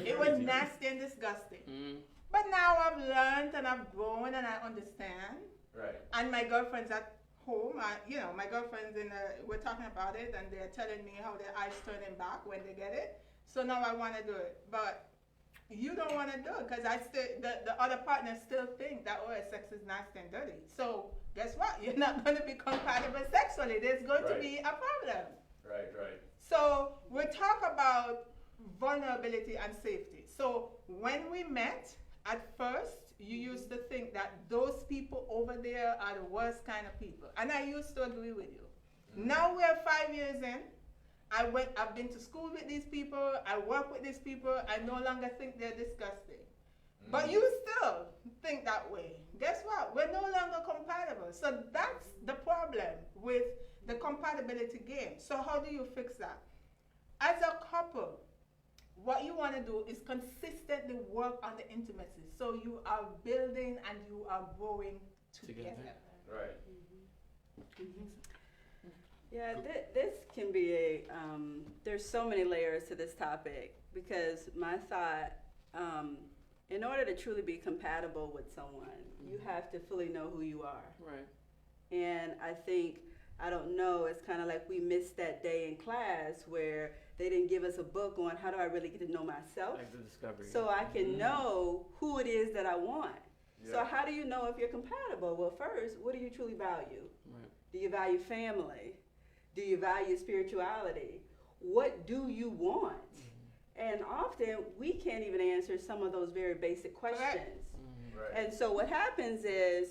It was nasty and disgusting. Mm. But now I've learned and I've grown and I understand. Right. And my girlfriend's at home. My girlfriend's we're talking about it, and they're telling me how their eyes turning back when they get it. So now I want to do it, but you don't want to do it because the other partners still think that sex is nasty and dirty. So guess what? You're not going to be compatible sexually. There's going to Right. be a problem. Right. Right. So we talk about vulnerability and safety. So when we met, at first, you used to think that those people over there are the worst kind of people. And I used to agree with you. Now we're 5 years in. I've been to school with these people. I work with these people. I no longer think they're disgusting. But you still think that way. Guess what? We're no longer compatible. So that's the problem with the compatibility game. So how do you fix that? As a couple, what you want to do is consistently work on the intimacy. So you are building and you are growing together. Right. Yeah, this can be there's so many layers to this topic because my thought, in order to truly be compatible with someone, you have to fully know who you are. Right. And I think, I don't know, it's kind of like we missed that day in class where they didn't give us a book on how do I really get to know myself Like the discovery. so I can know who it is that I want. So Yeah. how do you know if you're compatible? Well, first, what do you truly value? Right. Do you value family? Do you value spirituality? What do you want? And often we can't even answer some of those very basic questions. Right. And so what happens is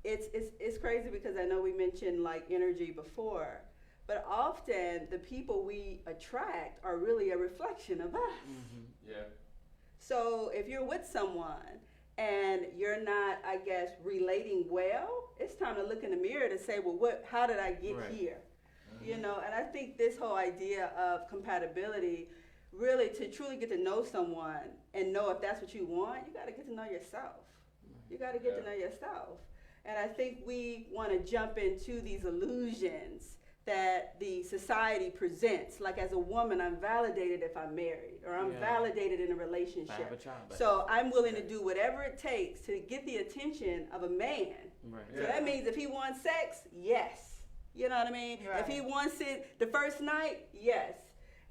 it's crazy because I know we mentioned like energy before, but often the people we attract are really a reflection of us. Yeah. So if you're with someone and you're not, I guess, relating well, it's time to look in the mirror to say, well, how did I get Right. here? You know, and I think this whole idea of compatibility, really to truly get to know someone and know if that's what you want, you got to get to know yourself. You got to get to know yourself. And I think we want to jump into these illusions that the society presents. Like as a woman, I'm validated if I'm married, or I'm Yeah. validated in a If I have a relationship. child. So I'm willing to do whatever it takes to get the attention of a man. Right. So that means if he wants sex, yes. You know what I mean? Right. If he wants it the first night, yes.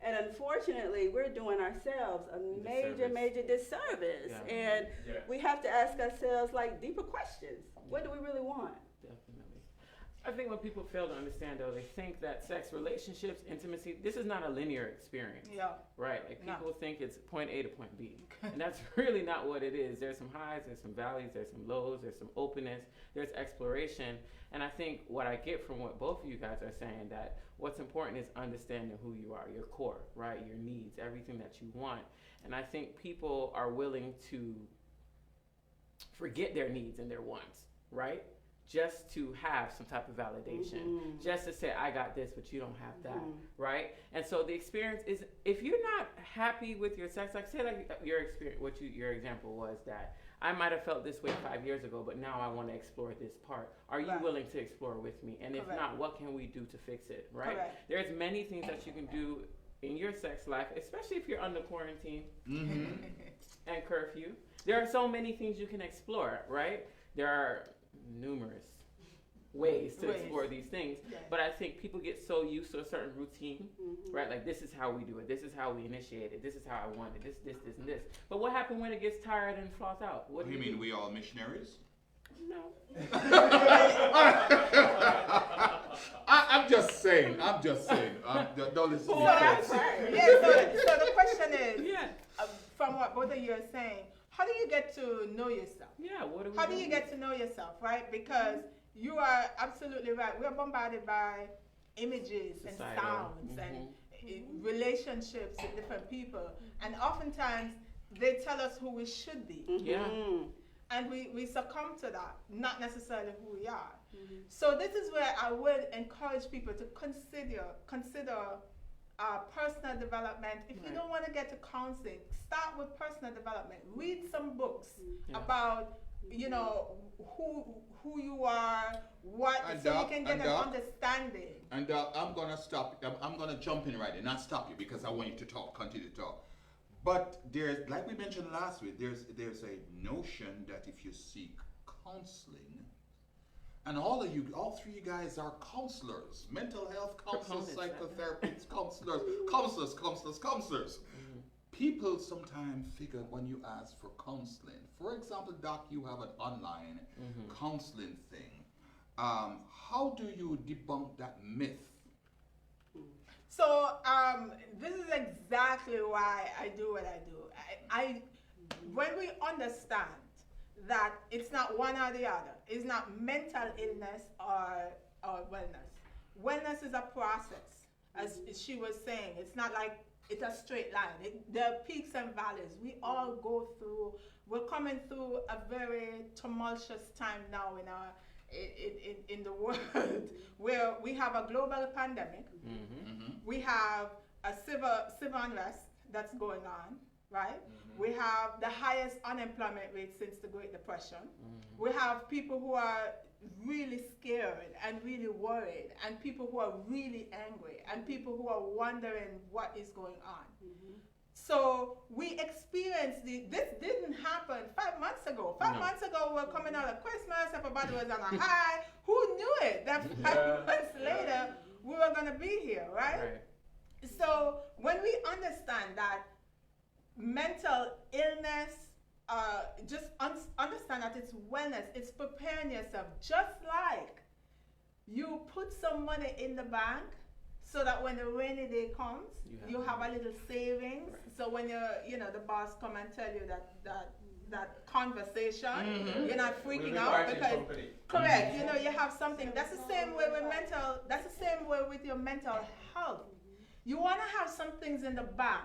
And unfortunately, we're doing ourselves a major disservice. Yeah. And Yeah. we have to ask ourselves like deeper questions. What do we really want? Definitely. I think what people fail to understand, though, they think that sex, relationships, intimacy, this is not a linear experience. Yeah. Right? Like No. people think it's point A to point B. And that's really not what it is. There's some highs, there's some valleys, there's some lows, there's some openness, there's exploration. And I think what I get from what both of you guys are saying, that what's important is understanding who you are, your core, right? Your needs, everything that you want. And I think people are willing to forget their needs and their wants, right? Just to have some type of validation, just to say, I got this, but you don't have that, right? And so the experience is, if you're not happy with your sex, like say like your experience, your example was that I might have felt this way 5 years ago, but now I want to explore this part. Are you Right. willing to explore with me? And if Correct. not, what can we do to fix it, right? Correct. There's many things that you can do in your sex life, especially if you're under quarantine and curfew. There are so many things you can explore, right? There are numerous ways to explore these things, Yeah. but I think people get so used to a certain routine, right? Like this is how we do it, this is how we initiate it, this is how I want it, this, and this. But what happens when it gets tired and falls out? What do You you mean do? we all missionaries? No. I'm just saying. Don't listen to So me. that's folks. yeah. So the question is, Yeah. from what both of you are saying, how do you get to know yourself? Yeah. What do we How do? do you get to know yourself, right? Because you are absolutely right. We are bombarded by images and Societal. sounds and relationships with different people, and oftentimes they tell us who we should be, Yeah. and we succumb to that, not necessarily who we are. So this is where I would encourage people to consider personal development. If you Right. don't want to get to counseling, start with personal development. Read some books Yeah. about, you know, who you are, what, And so you Doc, can get and an Doc, understanding. And I'm gonna stop. I'm gonna jump in right and not stop you because I want you to talk, continue to talk. But there's, like we mentioned last week, there's a notion that if you seek counseling, and all three of you guys are counselors, mental health counselors, Proponents, psychotherapists, counselors. People sometimes figure when you ask for counseling, for example, Doc, you have an online counseling thing. How do you debunk that myth? So this is exactly why I do what I do. I when we understand that it's not one or the other, it's not mental illness or wellness. Wellness is a process, as she was saying. It's not like it's a straight line. There are peaks and valleys. We all go through. We're coming through a very tumultuous time now in the world where we have a global pandemic. We have a civil unrest that's going on, right? We have the highest unemployment rate since the Great Depression. We have people who are really scared and really worried, and people who are really angry, and people who are wondering what is going on. So we experienced this didn't happen 5 months ago. 5 months ago, we were coming out of Christmas, everybody was on a high. Who knew it? That 5 months later, we were going to be here, right? So when we understand that mental illness, just understand that it's wellness, it's preparing yourself. Just like you put some money in the bank so that when the rainy day comes, you have a little savings. So when the boss come and tell you that conversation, you're not freaking out because correct. You have something. That's the same way with mental. That's the same way with your mental health. You want to have some things in the bank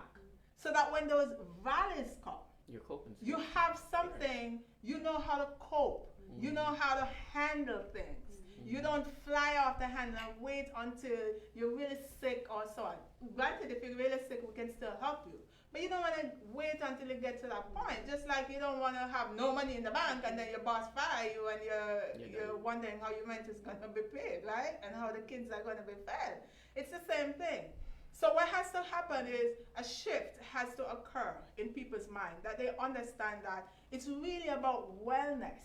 so that when those valleys come, You're coping. you have something. You know how to cope. You know how to handle things. You don't fly off the handle and wait until you're really sick or so on. Granted, if you're really sick, we can still help you. But you don't want to wait until you get to that point. Just like you don't want to have no money in the bank and then your boss fire you and you're wondering how your rent is going to be paid, right? And how the kids are going to be fed. It's the same thing. So what has to happen is a shift has to occur in people's mind, that they understand that it's really about wellness.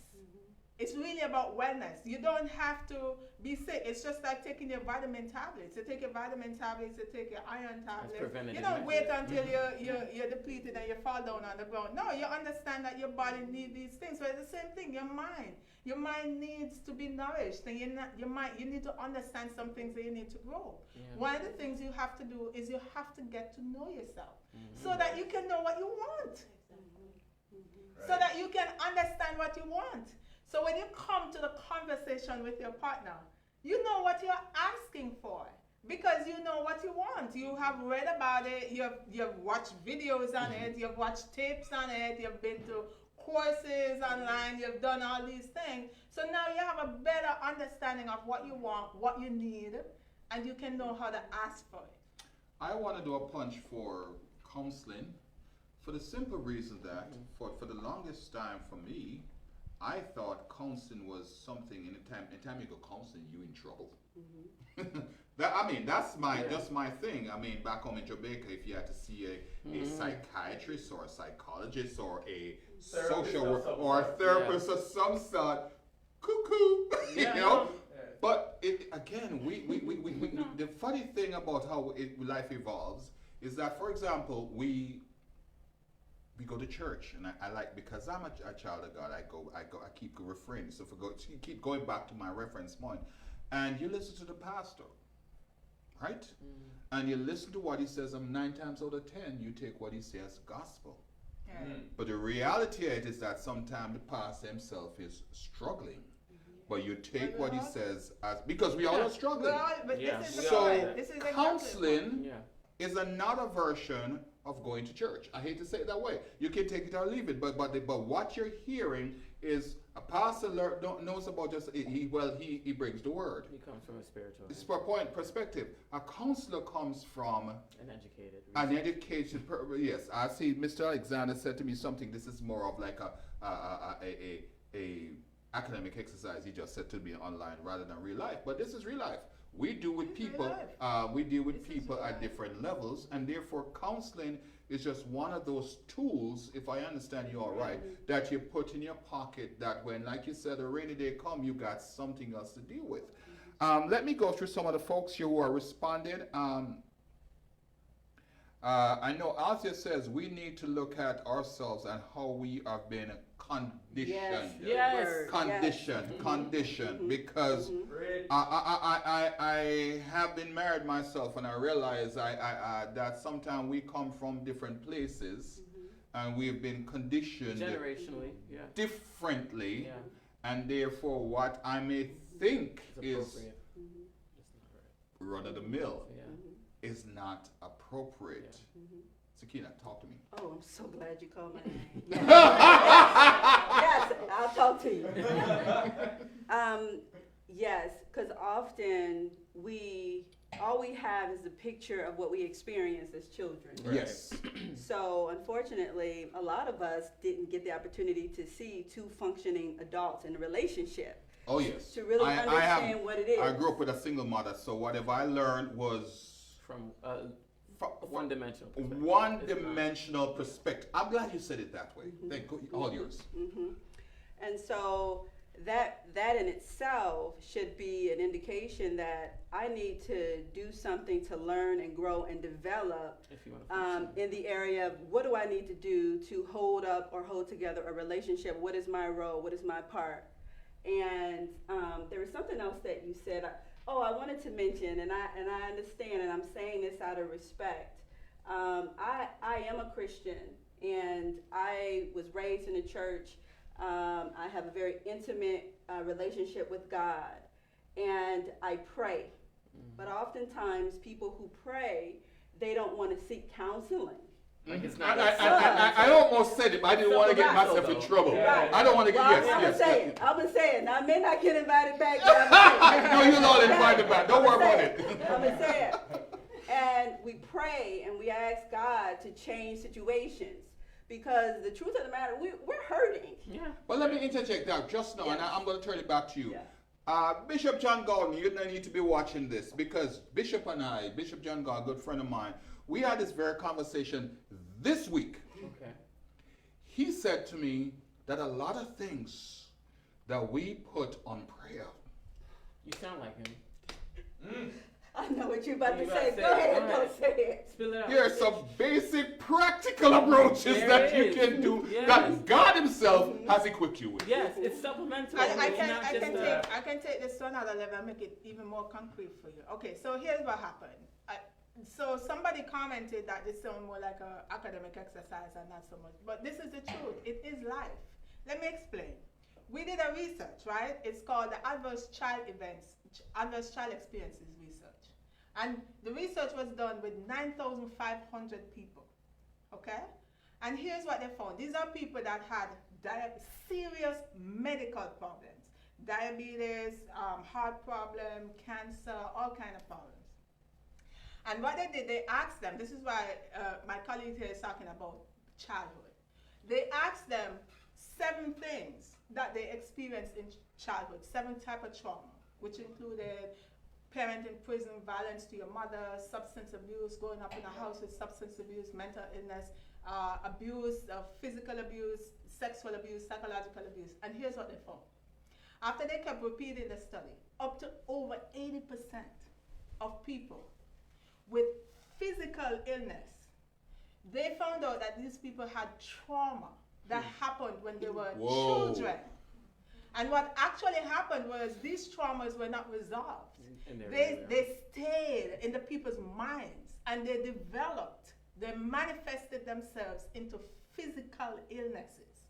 It's really about wellness. You don't have to be sick. It's just like taking your vitamin tablets. You take your vitamin tablets, you take your iron tablets. You don't wait until you're depleted and you fall down on the ground. No, you understand that your body needs these things. But it's the same thing, your mind. Your mind needs to be nourished. And you need to understand some things that you need to grow. Yeah. One of the things you have to do is you have to get to know yourself so that you can know what you want. So that you can understand what you want. So when you come to the conversation with your partner, you know what you're asking for because you know what you want. You have read about it, you've watched videos on it, you've watched tapes on it, you've been to courses online, you've done all these things. So now you have a better understanding of what you want, what you need, and you can know how to ask for it. I want to do a punch for counseling for the simple reason that for the longest time for me, I thought counseling was something. Anytime you go counseling, you in trouble. That's my thing. Back home in Jamaica, if you had to see a psychiatrist or a psychologist or a social worker or a therapist of some sort, cuckoo, But again, we the funny thing about how life evolves is that, for example, we go to church, and I like, because I'm a child of God, I keep refraining. So keep going back to my reference point, and you listen to the pastor, right? And you listen to what he says, and 9 times out of 10, you take what he says gospel. But the reality is that sometimes the pastor himself is struggling. but you take Well, what he well, says as, because we all are struggling. Well, but Yeah. this is the So point. This is exactly the point. counseling Yeah. is another version of going to church. I hate to say it that way. You can take it or leave it, but what you're hearing is a pastor knows about just he brings the word. He comes from a spiritual. It's per point perspective. A counselor comes from An educated. an education. Yes, I see. Mr. Alexander said to me something. This is more of like a academic exercise. He just said to me online rather than real life. But this is real life. We do with It's real people. life. We deal with This is people real at life. different levels, and therefore counseling is just one of those tools, if I understand you all right, that you put in your pocket. That when, like you said, a rainy day come, you got something else to deal with. Let me go through some of the folks here who are responding. I know Althea says we need to look at ourselves and how we have been conditioned. Yes. Conditioned, because Great. I have been married myself, and I realize that sometimes we come from different places, and we've been conditioned Generationally. Yeah. differently, Yeah. and therefore what I may think It's is appropriate. It's not right. run of the mill Yeah. is not appropriate. Sakina, talk to me. Oh, I'm so glad you called my name. Yes, yes, I'll talk to you. Yes, because often all we have is a picture of what we experienced as children. Right. Yes. So unfortunately, a lot of us didn't get the opportunity to see two functioning adults in a relationship, Oh yes. to really understand what it is. I grew up with a single mother, so whatever I learned was From one one-dimensional. one-dimensional perspective. I'm glad you said it that way. Thank you. All yours. And so that in itself should be an indication that I need to do something to learn and grow and develop If you want to function. in the area of what do I need to do to hold up or hold together a relationship? What is my role? What is my part? And there was something else that you said. I wanted to mention, and I understand, and I'm saying this out of respect. I am a Christian, and I was raised in a church. I have a very intimate relationship with God, and I pray. But oftentimes, people who pray, they don't want to seek counseling. Like it's not. I almost said it, but I didn't want to get myself in trouble. Right. I don't want to get Well, yes. I'm gonna say it. Now, I may not get invited back. But No, you're not invited back. Don't worry about it. I'm gonna say it. And we pray and we ask God to change situations, because the truth of the matter, we're hurting. Yeah. Well, let me interject that just now, and I'm going to turn it back to you. Yeah. Bishop John Gordon, you need to be watching this, because Bishop John Gordon, a good friend of mine, we had this very conversation this week. Okay. He said to me that a lot of things that we put on prayer. You sound like him. I know what you're about You to about say. to Go say it. ahead, Go don't ahead. say it. Spill it out. Here are some basic practical approaches There that you is. can do Yes. that God Himself has equipped you with. Yes, it's supplemental. I It's not just I can take this to another level and make it even more concrete for you. Okay, so here's what happened. So somebody commented that this sounds more like an academic exercise and not so much. But this is the truth. It is life. Let me explain. We did a research, right? It's called the Adverse Child Experiences Research. And the research was done with 9,500 people. Okay? And here's what they found. These are people that had serious medical problems. Diabetes, heart problem, cancer, all kind of problems. And what they did, they asked them, this is why my colleague here is talking about childhood. They asked them 7 things that they experienced in childhood, 7 types of trauma, which included parent in prison, violence to your mother, substance abuse, growing up in a house with substance abuse, mental illness, abuse, physical abuse, sexual abuse, psychological abuse. And here's what they found. After they kept repeating the study, up to over 80% of people with physical illness, they found out that these people had trauma that happened when they were children. And what actually happened was these traumas were not resolved. They stayed in the people's minds, and they manifested themselves into physical illnesses.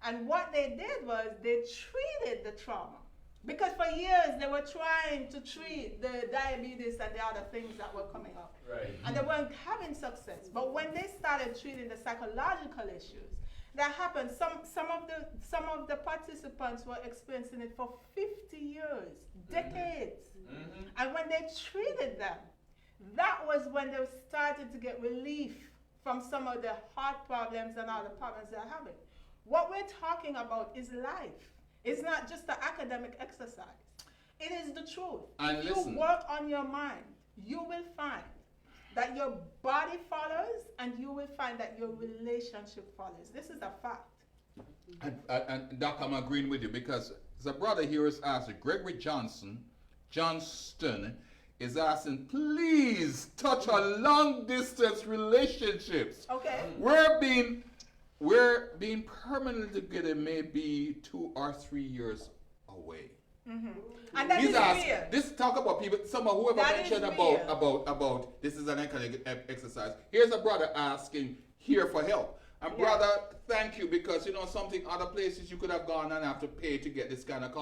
And what they did was they treated the trauma Because for years they were trying to treat the diabetes and the other things that were coming up. Right. And they weren't having success. But when they started treating the psychological issues, that happened. Some of the participants were experiencing it for 50 years, decades. Mm-hmm. And when they treated them, that was when they started to get relief from some of the heart problems and other problems they're having. What we're talking about is life. It's not just an academic exercise. It is the truth. And if listen, you work on your mind, you will find that your body follows, and you will find that your relationship follows. This is a fact. and Doc, I'm agreeing with you because the brother here is asking, Gregory Johnston is asking, please touch on long distance relationships. Okay? We're being permanently together maybe 2 or 3 years away. And that He's is asking, real. this talk about people, whoever That mentioned is about this is an academic exercise. Here's a brother asking here for help. And Yeah. brother, thank you, because you know something, other places you could have gone and have to pay to get this kind of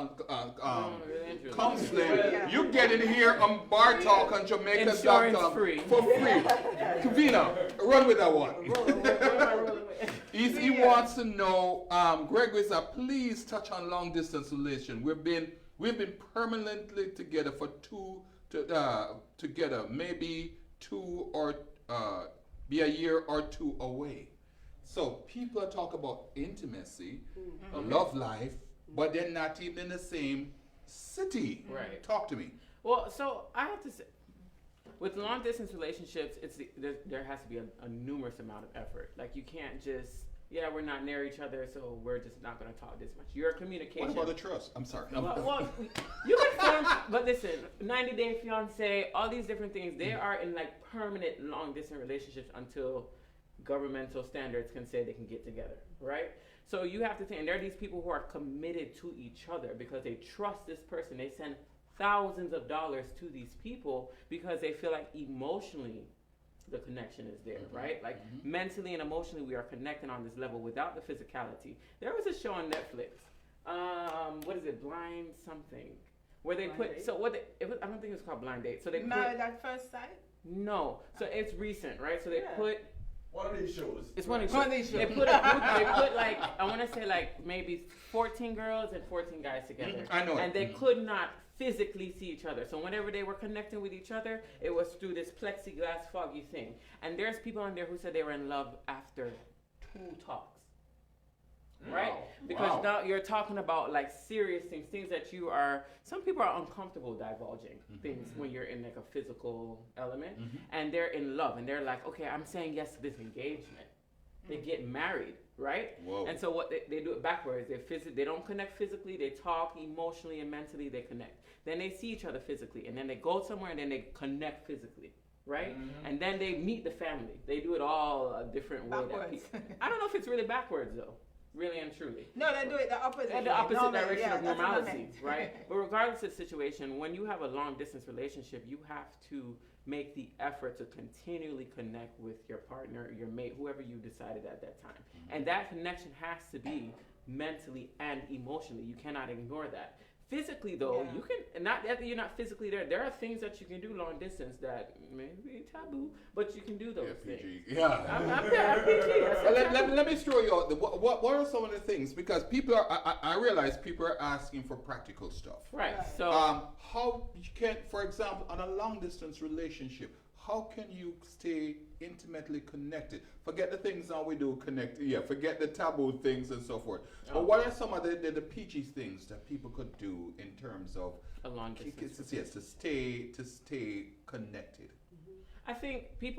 counseling. Yeah. You get in here on Bar Talk on Insurance Jamaica.com free. for free. Kavina, run with that one. He wants to know, Gregory said, please touch on long distance relation. We've been permanently together for together, maybe 2 or be a year or 2 away. So people talk about intimacy, love life, but they're not even in the same city. Right. Talk to me. Well, so I have to say, with long distance relationships, there has to be a numerous amount of effort. Like you can't just, we're not near each other, so we're just not going to talk this much. Your communication. What about the trust? I'm sorry. Well, you can form, but listen, 90 Day Fiance, all these different things, they are in like permanent long distance relationships until governmental standards can say they can get together, right? So you have to think, and there are these people who are committed to each other because they trust this person. They send thousands of dollars to these people because they feel like emotionally the connection is there, right? Like mentally and emotionally we are connecting on this level without the physicality. There was a show on Netflix, what is it, Blind something, where they Blind put, Date? so what they, I don't think it was called Blind Date. So they Married at first sight? no, so it's recent, right? So they Yeah. put, One of these shows. it's one of One of these these. They shows. put a group, they put like, I want to say like maybe 14 girls and 14 guys together. I know it. And they could not physically see each other. So whenever they were connecting with each other, it was through this plexiglass foggy thing. And there's people on there who said they were in love after 2 talks. Right? Because now you're talking about like serious things that you are, some people are uncomfortable divulging things when you're in like a physical element, and they're in love and they're like, okay, I'm saying yes to this engagement. They get married, right? Whoa. And so what they do it backwards. They don't connect physically, they talk emotionally and mentally, they connect. Then they see each other physically, and then they go somewhere and then they connect physically. Right? And then they meet the family. They do it all a different way. Backwards. I don't know if it's really backwards though. Really and truly. No, they do it the opposite. The way. opposite Normally, direction of that's what I normality, meant. right? But regardless of the situation, when you have a long distance relationship, you have to make the effort to continually connect with your partner, your mate, whoever you decided at that time. And that connection has to be mentally and emotionally. You cannot ignore that. Physically though, Yeah. you can, not that you're not physically there, there are things that you can do long distance that may be taboo, but you can do those things. Yeah. I'm PG. I said taboo. Let me throw you out. What are some of the things? Because people are, I realize people are asking for practical stuff. Right, Right. so. How you can, for example, on a long distance relationship, how can you stay intimately connected? Forget the things that we do connect. Yeah, forget the taboo things and so forth. But what are some of the PG things that people could do in terms of A long distance. yes, to stay connected? I think you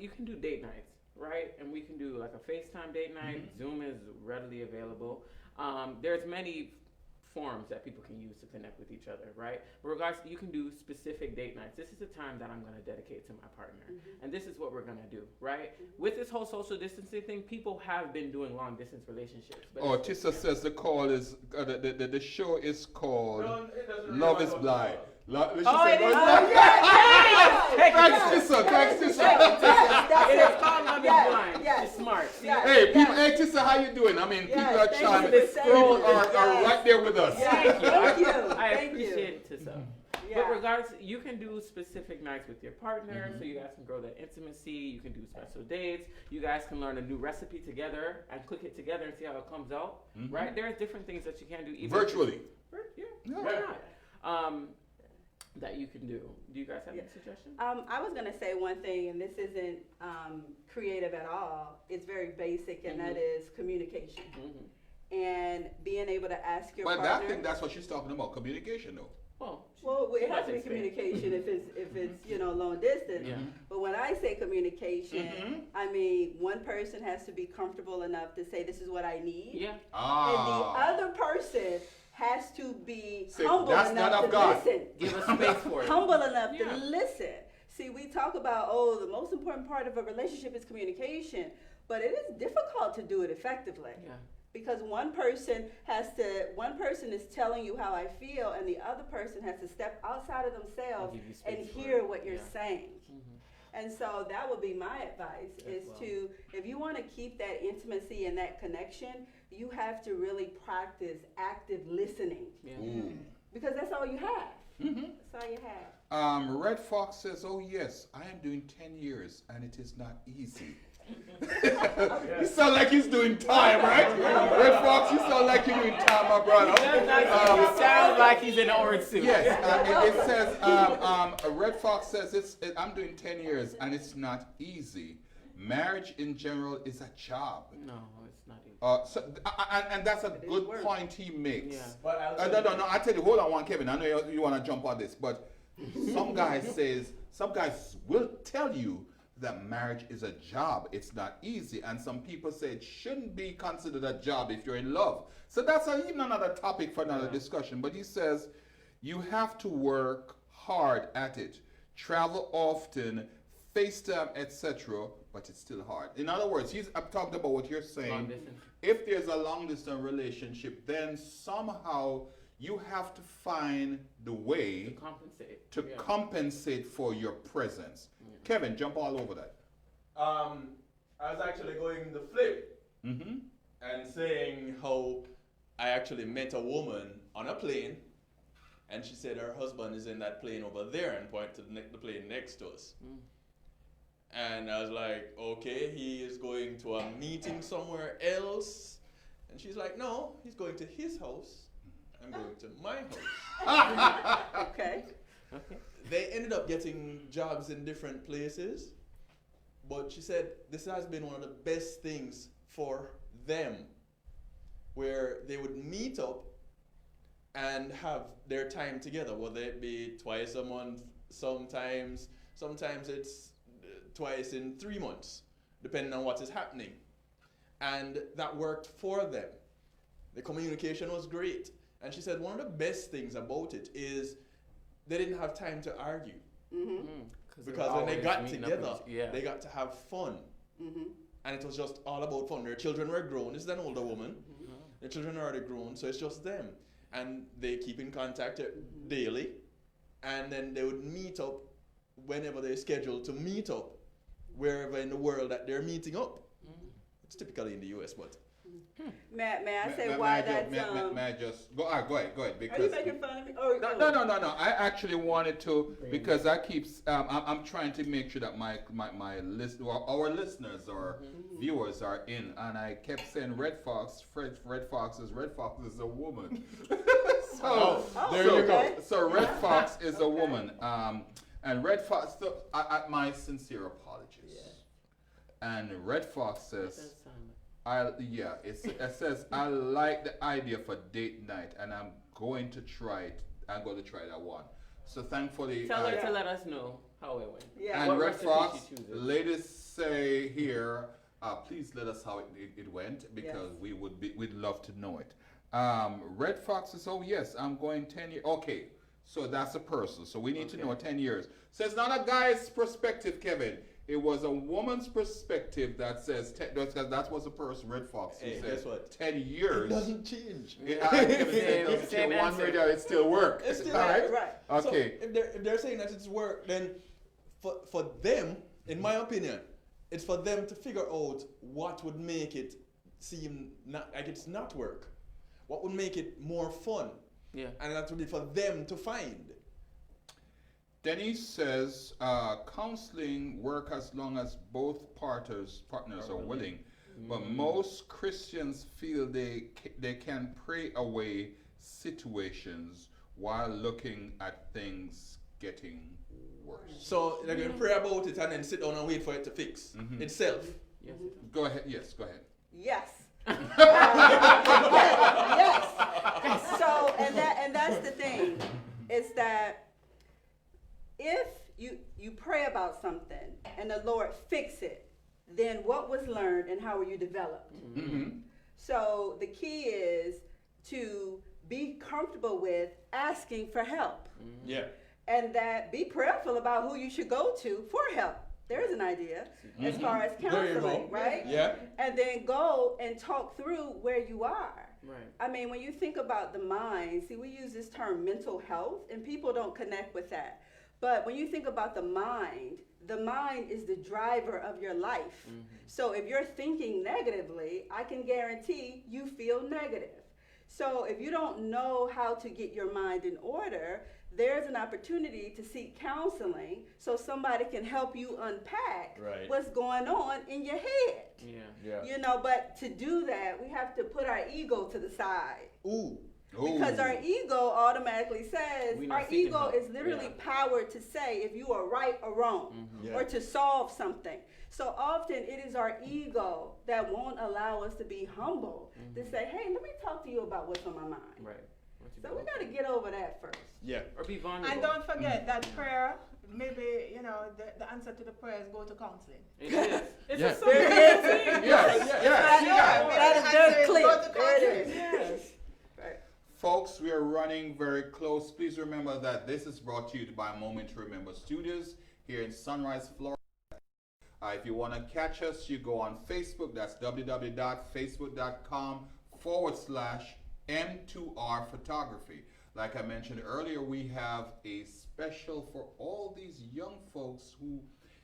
can do date nights, right? And we can do like a FaceTime date night. Zoom is readily available. There's many forms that people can use to connect with each other, right? But regardless, you can do specific date nights. This is the time that I'm going to dedicate to my partner, and this is what we're going to do, right? With this whole social distancing thing, people have been doing long distance relationships. But Tissa says the call is the show is called No, it doesn't really Love matter is what Blind. the- Let's just Oh, say it no, is. it's not. Thanks, Tissa. Thanks, Tissa. That's It it. is called Love is Yes, Blind. yes. She's smart. See? Yes. Hey, people, hey, Tissa, how you doing? I mean, Yes, people are thank you charming. for People saying are that. right there with us. Yes, thank you. I Thank you. appreciate it, Tissa. Yeah. But regardless, you can do specific nights with your partner, Mm-hmm. so you guys can grow that intimacy. You can do special dates. You guys can learn a new recipe together and cook it together and see how it comes out. Mm-hmm. Right? There's different things that you can do even Virtually. Yeah, Yeah. why not? That you can do. Do you guys have any suggestions? I was gonna say one thing, and this isn't creative at all. It's very basic, and that is communication Mm-hmm. and being able to ask your But partner. I think that's what she's talking about, communication, though. Well, it she has to be does expand. communication if it's long distance. Yeah. But when I say communication, Mhm. I mean one person has to be comfortable enough to say this is what I need, Yeah. and the Ah. other person has to be See, humble that's enough not to of God. listen. Give us space for it. Humble enough Yeah. to listen. See, we talk about the most important part of a relationship is communication, but it is difficult to do it effectively. Yeah. Because one person is telling you how I feel, and the other person has to step outside of themselves give you space and for hear it. what you're Yeah. saying. Mhm. And so that would be my advice is well. to, if you want to keep that intimacy and that connection, you have to really practice active listening, Yeah. Ooh. because that's all you have. Mhm. That's all you have. Red Fox says, "Oh yes, I am doing 10 years, and it is not easy." You sound like he's doing time, right? Red Fox, you sound like you're doing time, my brother. He sounds like he's in an orange suit. Yes, it says, Red Fox says, I'm doing 10 years, and it's not easy. Marriage in general is a job. No, it's not easy. And that's a good work. point he makes. Yeah. But I'll No, I tell you, hold on one, Kevin. I know you want to jump on this, but some guys will tell you that marriage is a job. It's not easy, and some people say it shouldn't be considered a job if you're in love. So that's even another topic for another discussion. But he says you have to work hard at it, travel often, FaceTime, etc. But it's still hard. In other words, I'm talking about what you're saying. Long distance. If there's a long distance relationship, then somehow you have to find the way Compensate. to Yeah. compensate for your presence. Kevin, jump all over that. I was actually going the flip Mm-hmm. and saying how I actually met a woman on a plane, and she said her husband is in that plane over there, and pointed to the plane next to us. Mm. And I was like, okay, he is going to a meeting somewhere else. And she's like, no, he's going to his house. I'm going to my house. Okay. Okay. They ended up getting jobs in different places, but she said this has been one of the best things for them, where they would meet up and have their time together, whether it be twice a month, sometimes it's twice in 3 months, depending on what is happening. And that worked for them. The communication was great. And she said one of the best things about it is they didn't have time to argue. Mm-hmm. Because when they got together, they got to have fun. Mm-hmm. And it was just all about fun. Their children were grown. This is an older woman. Their children are already grown, so it's just them. And they keep in contact daily. And then they would meet up whenever they're scheduled to meet up, wherever in the world that they're meeting up. It's typically in the US, but. May I say why that's May I just go ahead Are you because making fun of me? Or, no. I actually wanted to because I keep I'm trying to make sure that our listeners or viewers are in, and I kept saying Red Fox is a woman. There you go. So Red Fox is a woman, and Red Fox. So my sincere apologies. And Red Fox says. It says I like the idea for date night, and I'm going to try it. I'm going to try that one. So thankfully, Tell her to let us know how it went. Yeah. and What Red recipe Fox, she chooses. ladies say here, please let us how it went because we'd love to know it. Red Fox says, oh yes, I'm going 10 years. Okay, so that's a person. So we need to know 10 years. So it's not a guy's perspective, Kevin. it was a woman's perspective that says, because that was the person, Red Fox, who Hey, said guess what? 10 It years. doesn't change. It doesn't Same change. One answer. radio, it still works. It's still All right? Right. Okay. So if they're saying that it's work, then for them, in my opinion, it's for them to figure out what would make it seem not like it's not work. What would make it more fun? Yeah. And that would be for them to find. Denise says counseling work as long as both partners are willing, but most Christians feel they can pray away situations while looking at things getting worse. So they're going to pray about it and then sit down and wait for it to fix itself. Yes. Go ahead. Yes, go ahead. Yes. Yes. So, and that's the thing, is that if you pray about something and the Lord fix it, then what was learned and how were you developed? Mm-hmm. So the key is to be comfortable with asking for help, Yeah. and that be prayerful about who you should go to for help. There's an idea as far as There you go. counseling, right? Yeah. And then go and talk through where you are. Right. I mean, when you think about the mind, see, we use this term mental health, and people don't connect with that. But when you think about the mind is the driver of your life. So if you're thinking negatively, I can guarantee you feel negative. So if you don't know how to get your mind in order, there's an opportunity to seek counseling so somebody can help you unpack Right. what's going on in your head. Yeah. Yeah. You know, but to do that, we have to put our ego to the side. Ooh. Because our ego automatically says, We not our seeking ego help. is literally powered to say if you are right or wrong, Yeah. or to solve something. So often it is our ego that won't allow us to be humble, to say, hey, let me talk to you about what's on my mind. Right. What you So doing? we got to get over that first. Yeah. Or be vulnerable. And don't forget that prayer, maybe, the answer to the prayer is go to counseling. It is. It's Yeah. a simple thing. Yes. See that? That is The very answer is clear. go to There it counseling. is. Yes. Right. Folks, we are running very close. Please remember that this is brought to you by Moment to Remember Studios here in Sunrise, Florida. If you want to catch us, you go on Facebook. That's www.facebook.com/M2R Photography. Like I mentioned earlier, we have a special for all these young folks who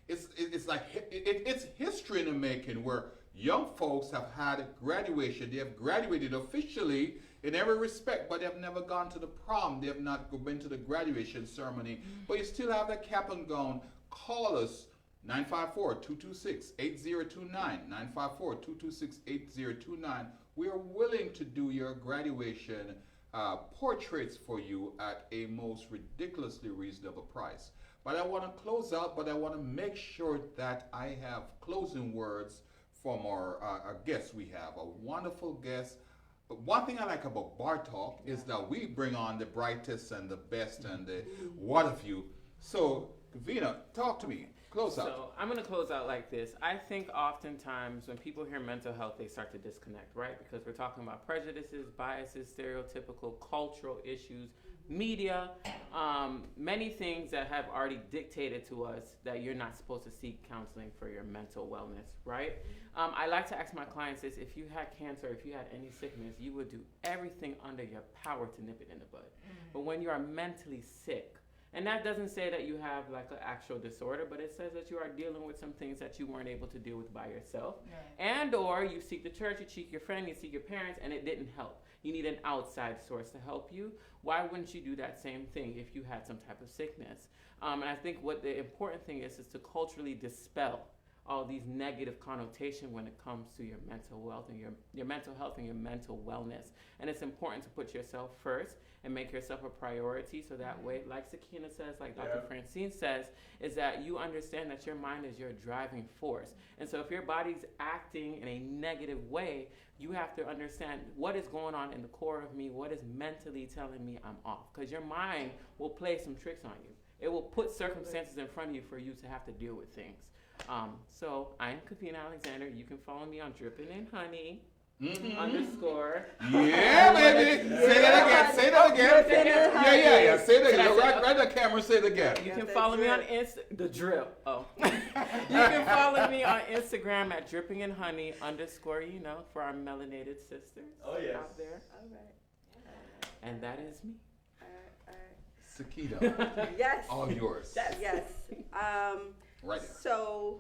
it's like it's history in the making, where young folks have had graduation. They have graduated officially in every respect, but they have never gone to the prom. They have not been to the graduation ceremony, but you still have that cap and gown. Call us 954-226-8029, 954-226-8029. We are willing to do your graduation portraits for you at a most ridiculously reasonable price. But I want to close out, but I want to make sure that I have closing words from our guests. We have a wonderful guest. But one thing I like about Bar Talk is that we bring on the brightest and the best and the what have you. So, Vina, talk to me. Close out. So I'm going to close out like this. I think oftentimes when people hear mental health, they start to disconnect, right? Because we're talking about prejudices, biases, stereotypical, cultural issues, media, many things that have already dictated to us that you're not supposed to seek counseling for your mental wellness, right? I like to ask my clients this: if you had cancer, if you had any sickness, you would do everything under your power to nip it in the bud. But when you are mentally sick, and that doesn't say that you have like an actual disorder, but it says that you are dealing with some things that you weren't able to deal with by yourself. And or you seek the church, you seek your friend, you seek your parents, and it didn't help. You need an outside source to help you. Why wouldn't you do that same thing if you had some type of sickness? And I think what the important thing is to culturally dispel all these negative connotation when it comes to your mental wealth and your mental health and your mental wellness. And it's important to put yourself first and make yourself a priority, so that way, like Sakina says, like Dr. Francine says, is that you understand that your mind is your driving force. And so if your body's acting in a negative way, you have to understand what is going on in the core of me, what is mentally telling me I'm off. Because your mind will play some tricks on you. It will put circumstances in front of you for you to have to deal with things. So I'm Kafina Alexander. You can follow me on Drippin' in Honey. underscore. Yeah, baby. Say that again. Say that again. Dripping in Yeah, yeah, yeah. honey. Say that Did I again. say- Right the camera. Say it again. You Got can that follow me on drip. the drip. Oh. You can follow me on Instagram at dripping and honey underscore, for our melanated sisters Oh, yes. out there. All right. And that is me. All Sakina, Yes. all yours. Yes. Right there. So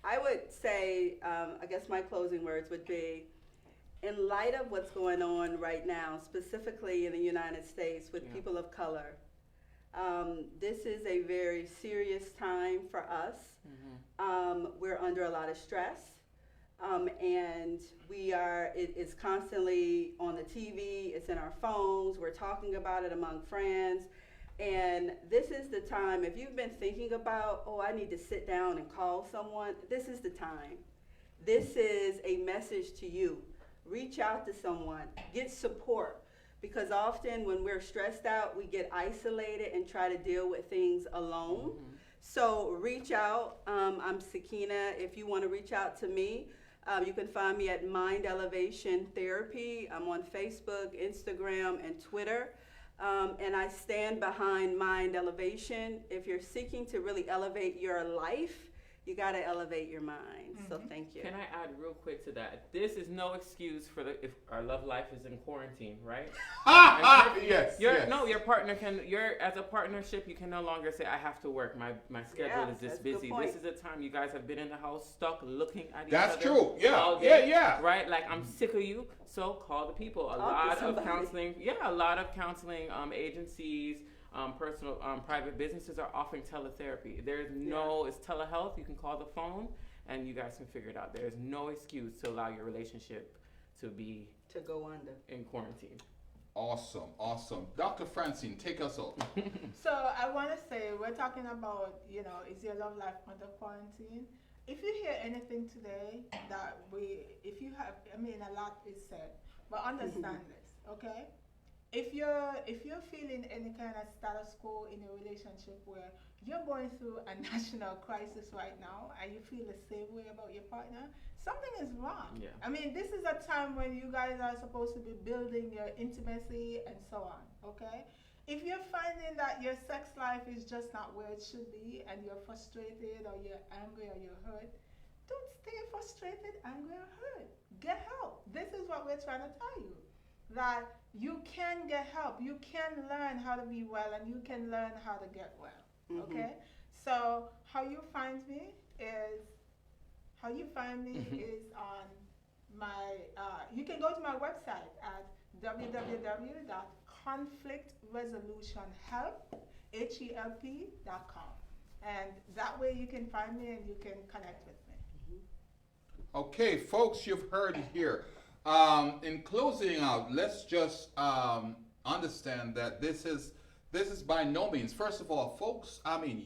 I would say, I guess my closing words would be, in light of what's going on right now, specifically in the United States with people of color, this is a very serious time for us. We're under a lot of stress. And it is constantly on the TV, it's in our phones, we're talking about it among friends. And this is the time, if you've been thinking about, I need to sit down and call someone, this is the time. This is a message to you. Reach out to someone, get support. Because often when we're stressed out, we get isolated and try to deal with things alone. So reach out. I'm Sakina. If you want to reach out to me, you can find me at Mind Elevation Therapy. I'm on Facebook, Instagram, and Twitter. And I stand behind Mind Elevation. If you're seeking to really elevate your life, you got to elevate your mind. So thank you. Can I add real quick to that? This is no excuse for if our love life is in quarantine, right? Yes. No, your partner as a partnership, you can no longer say, I have to work. My schedule Yeah, is this that's a good busy. point. This is a time you guys have been in the house stuck looking at each That's other. true. Yeah. all day, Yeah. Right? Like, I'm sick of you, so call the people. A Talk to lot of somebody. counseling agencies, personal, private businesses are offering teletherapy. It's telehealth. You can call the phone and you guys can figure it out. There's no excuse to allow your relationship to be To go under. in quarantine. Awesome. Dr. Francine, take us off. So I want to say, we're talking about, is your love life under quarantine? If you hear anything today a lot is said, but understand this, okay? If you're feeling any kind of status quo in a relationship where you're going through a national crisis right now and you feel the same way about your partner, something is wrong. Yeah. This is a time when you guys are supposed to be building your intimacy and so on, okay? If you're finding that your sex life is just not where it should be and you're frustrated or you're angry or you're hurt, don't stay frustrated, angry, or hurt. Get help. This is what we're trying to tell you. That you can get help. You can learn how to be well and you can learn how to get well. Okay? So how you find me is on my you can go to my website at www.conflictresolutionhelp.com. And that way you can find me and you can connect with me. Okay, folks, you've heard it here. In closing out, let's just understand that this is by no means. First of all, folks,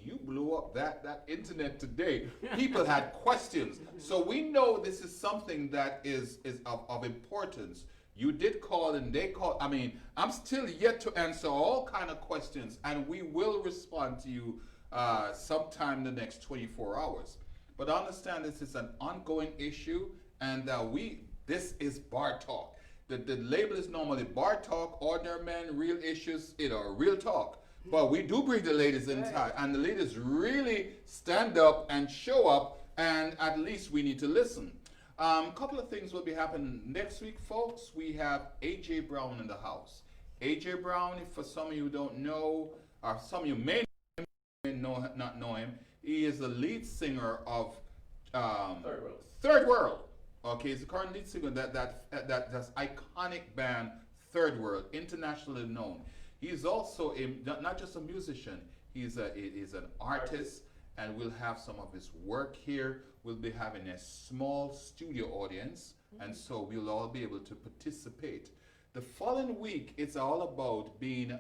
you blew up that internet today. People had questions, so we know this is something that is of importance. You did call and they called. I'm still yet to answer all kind of questions, and we will respond to you sometime in the next 24 hours. But understand this is an ongoing issue, and this is Bar Talk. The label is normally Bar Talk, Ordinary Men, Real Issues, Real Talk. But we do bring the ladies inside, and the ladies really stand up and show up, and at least we need to listen. Couple of things will be happening next week, folks. We have A.J. Brown in the house. A.J. Brown, if for some of you don't know, or some of you may not know him, he is the lead singer of Third World. Okay, he's the current lead singer that's iconic band Third World, internationally known. He's also not just a musician. He's an artist, and we'll have some of his work here. We'll be having a small studio audience, and so we'll all be able to participate. The following week, it's all about being.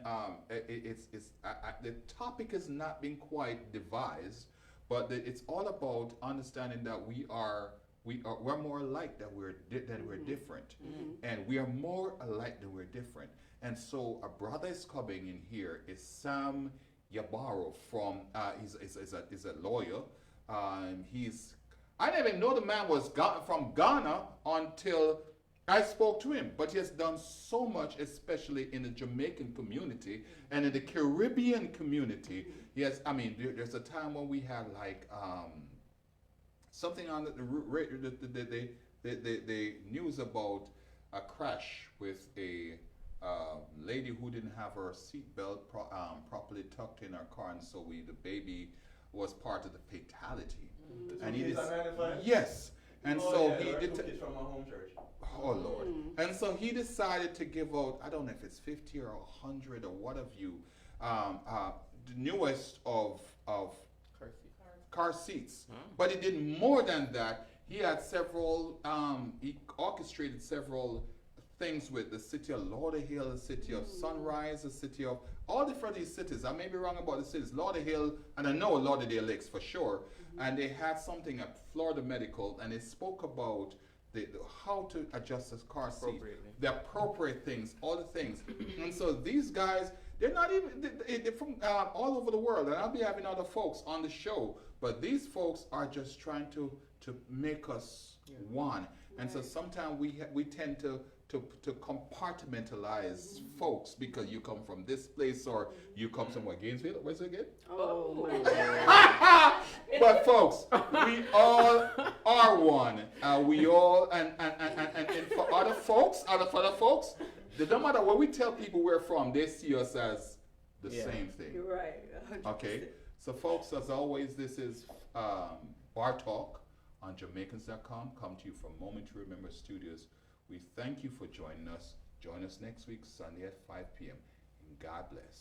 The topic has not been quite devised, but it's all about understanding that we're more alike than we're different, and we are more alike than we're different. And so a brother is coming in here is Sam Yabaro from is a lawyer. I didn't even know the man was from Ghana until I spoke to him, but he has done so much, especially in the Jamaican community and in the Caribbean community. Yes, I mean, there's a time when we had like something on the news about a crash with a lady who didn't have her seatbelt properly tucked in her car, and so the baby was part of the fatality. And he yes, and so he did. From my home church. Oh Lord! And so he decided to give out. I don't know if it's 50 or 100 or what have you. The newest of car seats. But he did more than that. He had several. He orchestrated several things with the city of Lauderhill, the city of Sunrise, the city of all different these cities. I may be wrong about the cities. Lauderhill, and I know Lauderdale Lakes for sure. And they had something at Florida Medical, and they spoke about how to adjust this car seat, the appropriate things, all the things. And so these guys, they're not even they're from all over the world, and I'll be having other folks on the show. But these folks are just trying to make us one. And so sometimes we tend to compartmentalize folks because you come from this place or you come somewhere. Gainesville, where's it again? Oh my God. But folks, we all are one. We all and for other folks, no matter what we tell people we're from, they see us as the same thing. You're right. 100%. Okay. So folks, as always, this is Bar Talk on Jamaicans.com. Come to you from Moment to Remember Studios. We thank you for joining us. Join us next week, Sunday at 5 p.m. And God bless.